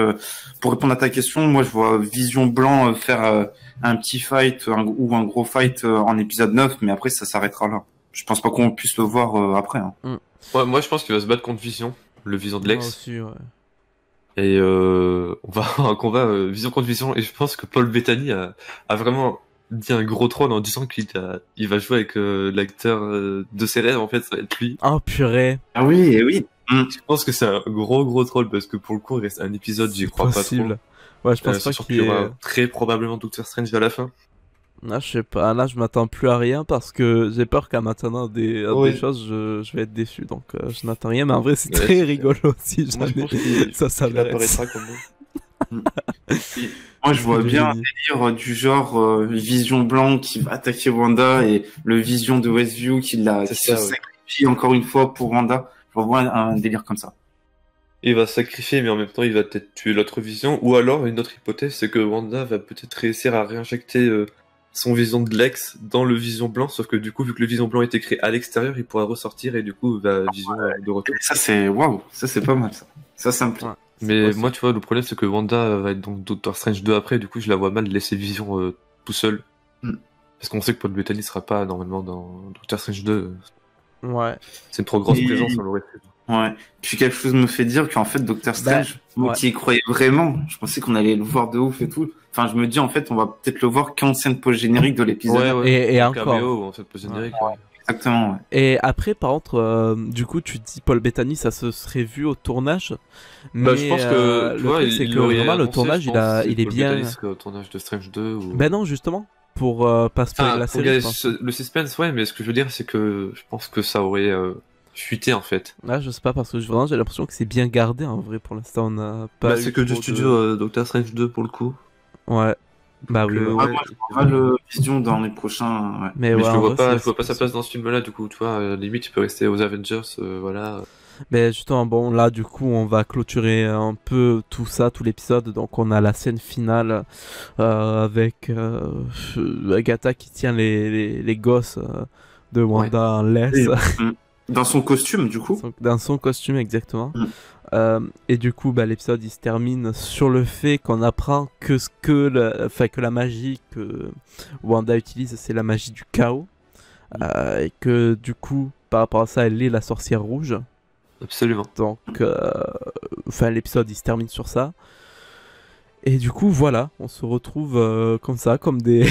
Speaker 3: pour répondre à ta question, moi je vois Vision Blanc faire un petit fight ou un gros fight en épisode 9, mais après ça s'arrêtera là. Je pense pas qu'on puisse le voir après. Hein.
Speaker 2: Ouais, moi je pense qu'il va se battre contre Vision, le Vision de
Speaker 1: Moi
Speaker 2: l'ex.
Speaker 1: aussi, ouais.
Speaker 2: Et on va avoir un combat Vision contre Vision. Et je pense que Paul Bettany a vraiment dit un gros troll en disant il va jouer avec l'acteur de ses rêves, en fait, ça va être lui.
Speaker 1: Oh purée.
Speaker 3: Ah oui, oui.
Speaker 2: Je pense que c'est un gros troll parce que pour le coup, il reste un épisode, j'y crois pas trop.
Speaker 1: Possible. Ouais, je pense pas
Speaker 2: Sachant
Speaker 1: qu'il
Speaker 2: qu'il y
Speaker 1: y ait...
Speaker 2: aura très probablement Doctor Strange à la fin.
Speaker 1: Ah, je sais pas, là je m'attends plus à rien parce que j'ai peur qu'à maintenant à
Speaker 2: Oui.
Speaker 1: des choses je vais être déçu, donc je n'attends rien, mais en vrai c'est
Speaker 2: Ouais,
Speaker 1: très
Speaker 2: c'est
Speaker 1: rigolo si
Speaker 2: Moi, je
Speaker 1: jamais
Speaker 2: pense qu'il
Speaker 1: ça
Speaker 2: qu'il
Speaker 1: s'avéresse.
Speaker 2: apparaîtra comme bon.
Speaker 3: Moi,
Speaker 1: Ce
Speaker 3: je
Speaker 1: serait
Speaker 3: vois
Speaker 1: du
Speaker 3: bien un
Speaker 1: génie.
Speaker 3: délire du genre Vision blanc qui va attaquer Wanda et le Vision de Westview
Speaker 2: C'est
Speaker 3: qui se
Speaker 2: ça, oui.
Speaker 3: sacrifie encore une fois pour Wanda. Je vois un délire comme ça.
Speaker 2: Il va se sacrifier, mais en même temps, il va peut-être tuer l'autre vision. Ou alors, une autre hypothèse, c'est que Wanda va peut-être réussir à réinjecter son vision de Lex dans le vision blanc. Sauf que du coup, vu que le vision blanc était créé à l'extérieur, il pourra ressortir et du coup, va vision de retour.
Speaker 3: Et ça, c'est waouh, ça c'est pas mal ça. Ça me plaît.
Speaker 1: Ouais, c'est
Speaker 2: Mais
Speaker 1: possible.
Speaker 2: moi, tu vois, le problème, c'est que Wanda va être donc Doctor Strange 2 après. Du coup, je la vois mal laisser vision tout seul.
Speaker 3: Mm.
Speaker 2: Parce qu'on sait que Paul Bettany sera pas normalement dans Doctor Strange 2.
Speaker 1: Ouais.
Speaker 2: C'est une trop grosse
Speaker 3: Et-
Speaker 2: présence, on l'aurait fait.
Speaker 3: Ouais. Puis quelque chose me fait dire qu'en fait Doctor Strange, moi
Speaker 1: ouais.
Speaker 3: qui y croyais vraiment, je pensais qu'on allait le voir de ouf et tout. Enfin, je me dis en fait, on va peut-être le voir qu'en scène post-générique de l'épisode.
Speaker 1: Et
Speaker 2: Un
Speaker 1: encore.
Speaker 2: caméo, en fait, post-générique. Ouais.
Speaker 3: Exactement, ouais.
Speaker 1: Et après, par contre, du coup, tu dis Paul Bettany, ça se serait vu au tournage. Mais
Speaker 2: Bah, je pense que, tu
Speaker 1: le
Speaker 2: vois,
Speaker 1: truc, c'est
Speaker 2: il
Speaker 1: que
Speaker 2: l'aurait
Speaker 1: vraiment, le
Speaker 2: annoncé,
Speaker 1: tournage,
Speaker 2: je pense,
Speaker 1: il est
Speaker 2: Paul
Speaker 1: bien.
Speaker 2: Bettany serait au tournage de Strange 2 ou...
Speaker 1: Ben non, justement, pour pas spoiler
Speaker 2: Enfin,
Speaker 1: la
Speaker 2: pour
Speaker 1: série,
Speaker 2: garder
Speaker 1: je pense.
Speaker 2: le suspense, ouais, mais ce que je veux dire, c'est que je pense que ça aurait fuité, en fait.
Speaker 1: Là, je sais pas, parce que vraiment, j'ai l'impression que c'est bien gardé en vrai. Pour l'instant, on n'a pas.
Speaker 2: Bah,
Speaker 1: eu
Speaker 2: c'est que du
Speaker 1: trop
Speaker 2: studio Doctor Strange 2 pour le coup.
Speaker 1: Ouais. Bah oui,
Speaker 2: Donc,
Speaker 1: ouais.
Speaker 3: Ah,
Speaker 2: ouais,
Speaker 3: moi, je vois le Vision dans les prochains. Ouais.
Speaker 1: Mais
Speaker 2: Mais
Speaker 1: ouais,
Speaker 2: je le
Speaker 1: en
Speaker 2: vois
Speaker 1: vrai,
Speaker 2: pas,
Speaker 1: c'est-
Speaker 2: je vois pas
Speaker 1: c'est
Speaker 2: sa place dans ce film-là, du coup, tu vois, limite, il peut rester aux Avengers, voilà.
Speaker 1: Mais justement, bon, là, du coup, on va clôturer un peu tout ça, tout l'épisode. Donc, on a la scène finale avec Agatha qui tient les gosses de Wanda en laisse.
Speaker 3: Et, dans son costume, du coup.
Speaker 1: Dans son costume, exactement.
Speaker 3: Mm.
Speaker 1: Et du coup, bah, l'épisode il se termine sur le fait qu'on apprend que que la magie que Wanda utilise, c'est la magie du chaos. Et que du coup, par rapport à ça, elle est la sorcière rouge.
Speaker 2: Absolument.
Speaker 1: Donc, l'épisode il se termine sur ça. Et du coup, voilà, on se retrouve comme ça, comme des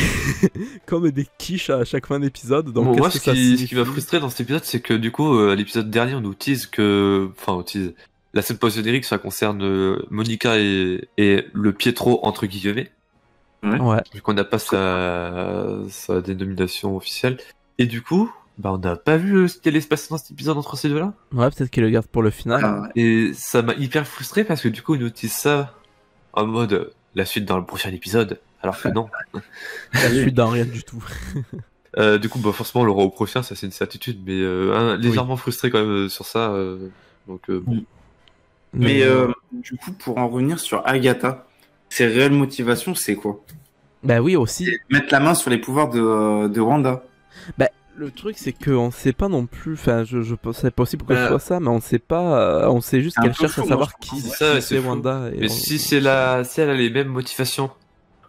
Speaker 1: comme des quiches à chaque fin d'épisode. Donc,
Speaker 2: Bon, moi,
Speaker 1: qu'est-ce que ça
Speaker 2: ce qui m'a
Speaker 1: signifie
Speaker 2: frustré dans cet épisode, c'est que du coup, à l'épisode dernier, on nous tease que. Enfin, on tease. La scène post-générique, ça concerne Monica et le Pietro, entre guillemets,
Speaker 1: Ouais.
Speaker 2: vu qu'on n'a pas sa dénomination officielle. Et du coup, bah, on n'a pas vu ce qui allait se passer dans cet épisode entre ces deux-là.
Speaker 1: Ouais, peut-être qu'il le garde pour le final.
Speaker 3: Ah,
Speaker 2: Et ça m'a hyper frustré parce que du coup, ils nous teasent ça en mode la suite dans le prochain épisode. Alors que non.
Speaker 1: Je suis dans rien du tout.
Speaker 2: Du coup, bah, forcément, on l'aura au prochain, ça c'est une certitude, mais légèrement frustré quand même sur ça. Donc, bon.
Speaker 3: Mais du coup, pour en revenir sur Agatha, ses réelles motivations, c'est quoi?
Speaker 1: Bah oui, aussi.
Speaker 3: C'est mettre la main sur les pouvoirs de Wanda.
Speaker 1: Le truc, c'est qu'on sait pas non plus. Enfin, je pense c'est possible que ce
Speaker 2: Bah,
Speaker 1: soit ça, mais on sait pas. On sait juste
Speaker 3: c'est un
Speaker 1: qu'elle
Speaker 3: peu
Speaker 1: cherche
Speaker 3: fou,
Speaker 1: à
Speaker 3: moi,
Speaker 1: savoir
Speaker 3: je
Speaker 1: qui,
Speaker 3: pense.
Speaker 1: qui
Speaker 2: C'est ça,
Speaker 1: c'est
Speaker 2: c'est fou.
Speaker 1: Wanda. Et
Speaker 2: Mais si elle a les mêmes motivations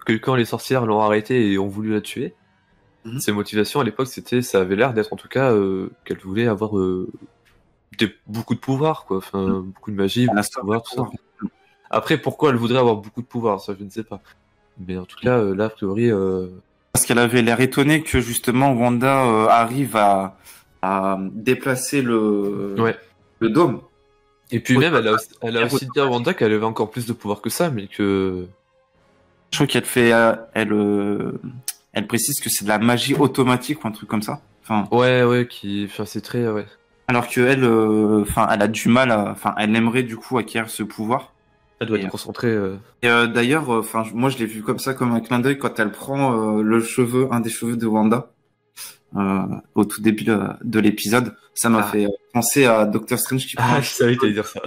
Speaker 2: que quand les sorcières l'ont arrêtée et ont voulu la tuer,
Speaker 3: Mhm.
Speaker 2: ses motivations à l'époque, ça avait l'air d'être en tout cas qu'elle voulait avoir beaucoup de pouvoir, quoi. Enfin, beaucoup de magie, beaucoup
Speaker 3: Elle a
Speaker 2: de
Speaker 3: ça,
Speaker 2: pouvoir, tout ça.
Speaker 3: pouvoir.
Speaker 2: Après, pourquoi elle voudrait avoir beaucoup de pouvoir, ça je ne sais pas. Mais en tout cas, là, a priori,
Speaker 3: Parce qu'elle avait l'air étonnée que justement Wanda arrive à déplacer
Speaker 2: ouais.
Speaker 3: le dôme.
Speaker 2: Et puis
Speaker 3: Ouais.
Speaker 2: même, elle a aussi dit à Wanda qu'elle avait encore plus de pouvoir que ça, mais que...
Speaker 3: Je crois qu'elle fait, elle précise que c'est de la magie automatique ou un truc comme ça. Enfin,
Speaker 2: Ouais, enfin, c'est très... Ouais.
Speaker 3: alors que elle, enfin, elle a du mal enfin, elle aimerait du coup acquérir ce pouvoir.
Speaker 2: Elle doit
Speaker 3: Et,
Speaker 2: être concentrée...
Speaker 3: Et d'ailleurs, enfin, moi je l'ai vu comme ça, comme un clin d'œil quand elle prend un des cheveux de Wanda au tout début de l'épisode. Ça m'a fait penser à Doctor Strange qui prend
Speaker 2: Ah, je savais que t'allais dire ça.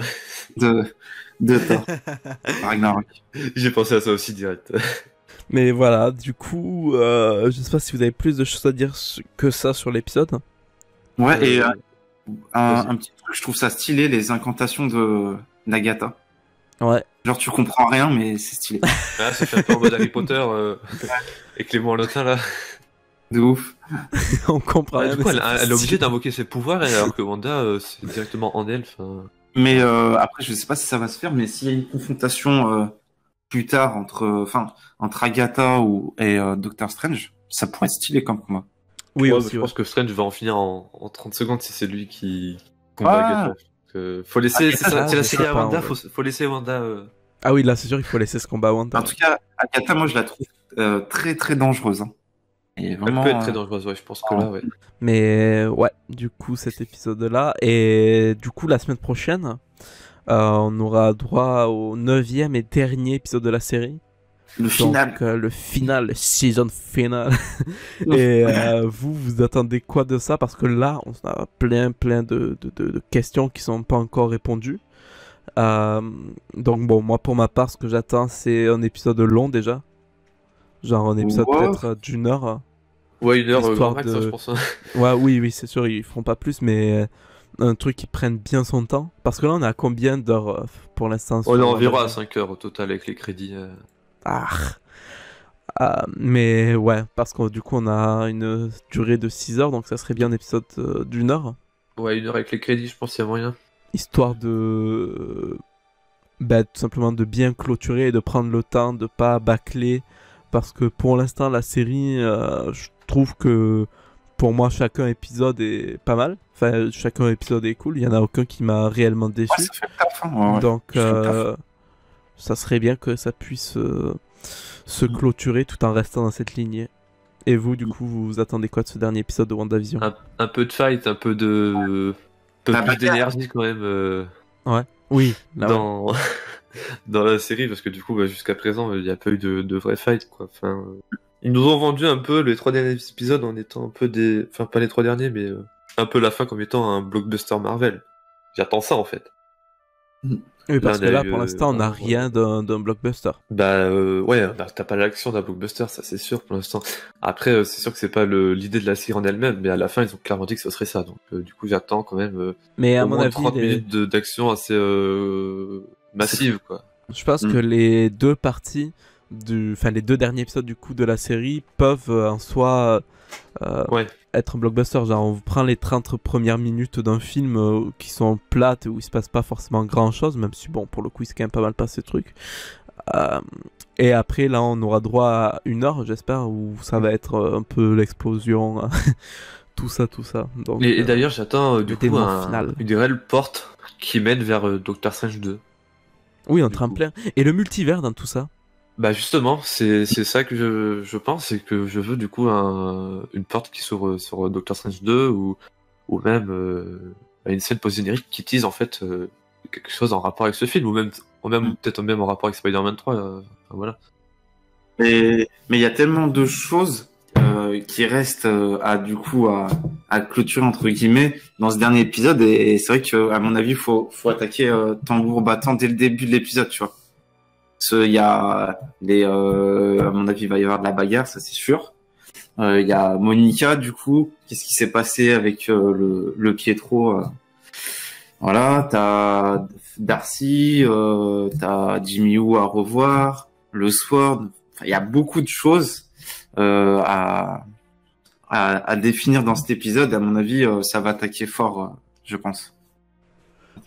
Speaker 3: de Thor. Ragnarok.
Speaker 2: J'ai pensé à ça aussi direct.
Speaker 1: Mais voilà, du coup, je sais pas si vous avez plus de choses à dire que ça sur l'épisode.
Speaker 3: Ouais, et
Speaker 2: Vas-y.
Speaker 3: un petit truc, je trouve ça stylé, les incantations de d'Agatha.
Speaker 1: Ouais.
Speaker 3: Genre tu comprends rien, mais c'est stylé.
Speaker 2: Ah, ça fait un peu en mode Harry Potter et Clément Lotin, là.
Speaker 3: De ouf.
Speaker 1: On comprend rien.
Speaker 2: Du coup,
Speaker 1: mais c'est
Speaker 2: elle est obligée
Speaker 1: stylé.
Speaker 2: d'invoquer ses pouvoirs, alors que Wanda, c'est directement en elle.
Speaker 3: Mais après, je sais pas si ça va se faire, mais s'il y a une confrontation plus tard entre Agatha et Doctor Strange, ça pourrait être stylé comme combat.
Speaker 1: Oui,
Speaker 2: Ouais,
Speaker 1: aussi.
Speaker 2: je
Speaker 1: Ouais.
Speaker 2: pense que Strange va en finir en 30 secondes si c'est lui qui combat
Speaker 3: Ah.
Speaker 2: Agatha. Faut laisser, c'est
Speaker 1: Ah,
Speaker 2: c'est la
Speaker 1: je
Speaker 2: série
Speaker 1: sais
Speaker 2: à
Speaker 1: pas,
Speaker 2: Wanda,
Speaker 1: ouais.
Speaker 2: faut laisser Wanda.
Speaker 1: Ah oui, là, c'est sûr, il faut laisser ce combat à Wanda.
Speaker 3: En tout cas, Agatha, moi, je la trouve très très dangereuse. Hein. Et
Speaker 2: Elle
Speaker 3: vraiment,
Speaker 2: peut être très dangereuse, ouais, je pense que là, ouais.
Speaker 1: Mais ouais, du coup, cet épisode-là. Et du coup, la semaine prochaine, on aura droit au 9e et dernier épisode de la série.
Speaker 3: le final.
Speaker 1: Donc, le final, le season final. Et vous attendez quoi de ça? Parce que là, on a plein de questions qui sont pas encore répondues. Donc bon, moi pour ma part, ce que j'attends, c'est un épisode long déjà. Genre un épisode
Speaker 3: Ouais.
Speaker 1: peut-être d'une heure.
Speaker 2: Ouais, 1 heure
Speaker 1: Histoire
Speaker 2: grand max,
Speaker 1: de-
Speaker 2: hein, je pense. Hein.
Speaker 1: Ouais, oui, c'est sûr, ils feront pas plus, mais un truc qui prenne bien son temps. Parce que là, on est à combien d'heures pour l'instant
Speaker 2: On est
Speaker 1: sur
Speaker 2: environ à
Speaker 1: WandaVision?
Speaker 2: 5 heures au total avec les crédits.
Speaker 1: Ah. Mais ouais, parce que du coup, on a une durée de 6 heures, donc ça serait bien un épisode d'une heure.
Speaker 2: Ouais, 1 heure avec les crédits, je pense qu'il y a moyen.
Speaker 1: Histoire de. Bah, tout simplement de bien clôturer et de prendre le temps de pas bâcler. Parce que pour l'instant, la série, je trouve que pour moi, chacun épisode est pas mal. Enfin, chacun épisode est cool. Il y en a aucun qui m'a réellement
Speaker 3: Ouais,
Speaker 1: déçu.
Speaker 3: ça fait le taf, hein. Ouais.
Speaker 1: Donc,
Speaker 3: Ça fait le taf.
Speaker 1: ça serait bien que ça puisse se clôturer tout en restant dans cette lignée. Et vous, du coup, vous attendez quoi de ce dernier épisode de WandaVision?
Speaker 2: Un peu de fight, un peu de. Un peu
Speaker 3: La
Speaker 2: plus
Speaker 3: bagarre.
Speaker 2: d'énergie quand même
Speaker 1: Oui, là, ouais.
Speaker 2: dans... dans la série, parce que du coup, bah, jusqu'à présent, il n'y a pas eu de vrai fight, quoi. Enfin, ils nous ont vendu un peu les 3 derniers épisodes en étant un peu des. Enfin, pas les 3 derniers, mais un peu la fin comme étant un blockbuster Marvel. J'attends ça en fait.
Speaker 1: Oui, parce
Speaker 2: on
Speaker 1: que
Speaker 2: a
Speaker 1: là,
Speaker 2: eu,
Speaker 1: pour l'instant, on n'a
Speaker 2: vraiment,
Speaker 1: rien d'un blockbuster.
Speaker 2: Bah ouais, bah, t'as pas l'action d'un blockbuster, ça c'est sûr pour l'instant. Après, c'est sûr que c'est pas l'idée de la série en elle-même, mais à la fin ils ont clairement dit que ce serait ça. Donc du coup j'attends quand même
Speaker 1: Mais à
Speaker 2: au
Speaker 1: mon
Speaker 2: moins
Speaker 1: avis,
Speaker 2: 30 minutes d'action assez massive quoi.
Speaker 1: je pense
Speaker 3: Mm.
Speaker 1: que les deux parties, enfin les deux derniers épisodes du coup de la série peuvent en soi
Speaker 2: Ouais.
Speaker 1: être un blockbuster. Genre on prend les 30 premières minutes d'un film qui sont plates où il se passe pas forcément grand chose, même si bon pour le coup il s'est quand même pas mal passé ce truc. Et après là on aura droit à 1 heure j'espère où ça va être un peu l'explosion, tout ça. Donc,
Speaker 2: Et d'ailleurs j'attends du
Speaker 1: le
Speaker 2: coup
Speaker 1: dénouement final.
Speaker 2: une réelle porte qui mène vers Doctor Strange 2.
Speaker 1: Oui, un
Speaker 2: du coup.
Speaker 1: tremplin. Et le multivers dans tout ça.
Speaker 2: Bah justement, c'est ça que je pense, c'est que je veux du coup une porte qui s'ouvre sur Doctor Strange 2 ou même une scène post-générique qui tease en fait quelque chose en rapport avec ce film ou même peut-être même en rapport avec Spider-Man 3. Enfin, voilà.
Speaker 3: Mais il y a tellement de choses qui restent à clôturer entre guillemets dans ce dernier épisode et c'est vrai que à mon avis faut attaquer tambour battant dès le début de l'épisode, tu vois. Il y a à mon avis il va y avoir de la bagarre, ça c'est sûr. Il y a Monica du coup, qu'est-ce qui s'est passé avec le Pietro voilà, t'as Darcy, t'as Jimmy Woo à revoir, le Sword. Enfin, il y a beaucoup de choses euh, à, à définir dans cet épisode. À mon avis, ça va attaquer fort, je pense.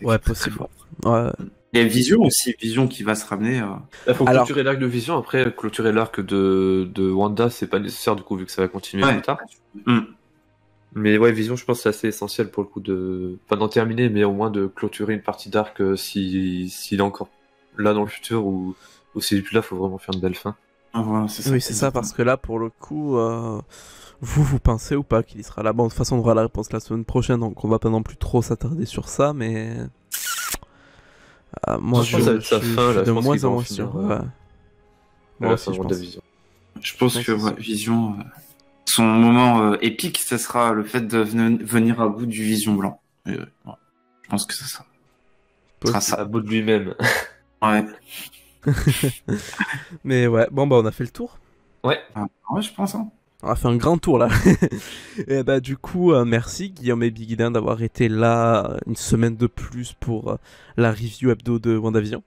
Speaker 1: Ouais,
Speaker 3: Très
Speaker 1: possible.
Speaker 3: fort.
Speaker 1: Ouais.
Speaker 3: Il y a Vision aussi, Vision qui va se ramener.
Speaker 2: Il faut
Speaker 1: Alors-
Speaker 2: clôturer l'arc de Vision, après clôturer l'arc de Wanda, c'est pas nécessaire du coup vu que ça va continuer
Speaker 3: Ouais.
Speaker 2: plus tard.
Speaker 3: Mm.
Speaker 2: Mais ouais, Vision, je pense que c'est assez essentiel pour le coup de pas d'en terminer, mais au moins de clôturer une partie d'arc s'il est encore là dans le futur ou s'il est plus là, faut vraiment faire une belle fin.
Speaker 3: Voilà, c'est ça.
Speaker 1: Oui, c'est ça, parce que là, pour le coup, vous pensez ou pas qu'il y sera là? Bon, de toute façon, on aura la réponse la semaine prochaine, donc on va pas non plus trop s'attarder sur ça, mais. Moi,
Speaker 2: Je pense que ça va être sa fin, là,
Speaker 1: suis de
Speaker 2: je pense
Speaker 1: moins
Speaker 2: qu'il va
Speaker 1: en
Speaker 2: en
Speaker 1: moins
Speaker 2: finir,
Speaker 1: sûr.
Speaker 2: ouais.
Speaker 1: Ouais.
Speaker 2: À
Speaker 1: Moi
Speaker 2: la
Speaker 1: aussi,
Speaker 2: fin
Speaker 1: je
Speaker 2: de
Speaker 1: pense.
Speaker 2: WandaVision.
Speaker 3: Je pense
Speaker 1: Ouais,
Speaker 3: que
Speaker 1: c'est
Speaker 3: ouais,
Speaker 1: ça.
Speaker 3: Vision, son moment épique, ça sera le fait de venir à bout du Vision blanc. Et, ouais, je pense que ça sera
Speaker 1: Possible.
Speaker 2: À bout de lui-même.
Speaker 3: Ouais.
Speaker 1: Mais ouais, bon, bah, on a fait le tour.
Speaker 2: Ouais.
Speaker 3: Ah, ouais, je pense. Hein.
Speaker 1: On a fait un grand tour là. Et bah du coup, merci Guillaume et Biguilin d'avoir été là une semaine de plus pour la review hebdo de WandaVision.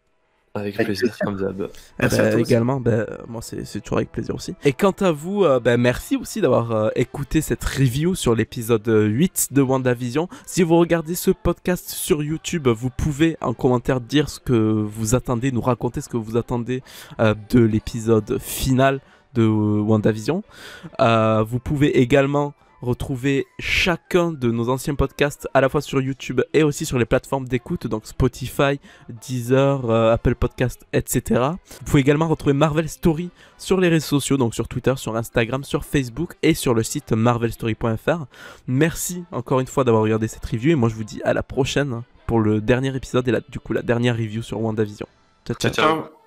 Speaker 2: Avec
Speaker 3: Avec
Speaker 2: plaisir,
Speaker 3: plaisir.
Speaker 2: comme d'hab.
Speaker 3: Merci à toi aussi.
Speaker 1: Également, moi c'est toujours avec plaisir aussi. Et quant à vous, merci aussi d'avoir écouté cette review sur l'épisode 8 de WandaVision. Si vous regardez ce podcast sur YouTube, vous pouvez en commentaire dire ce que vous attendez, nous raconter ce que vous attendez de l'épisode final de WandaVision. Vous pouvez également retrouver chacun de nos anciens podcasts à la fois sur YouTube et aussi sur les plateformes d'écoute, donc Spotify, Deezer, Apple Podcast, etc. Vous pouvez également retrouver Marvel Story sur les réseaux sociaux, donc sur Twitter, sur Instagram, sur Facebook et sur le site marvelstory.fr. Merci encore une fois d'avoir regardé cette review et moi je vous dis à la prochaine pour le dernier épisode et la dernière review sur WandaVision. Ciao, ciao.
Speaker 3: Ciao.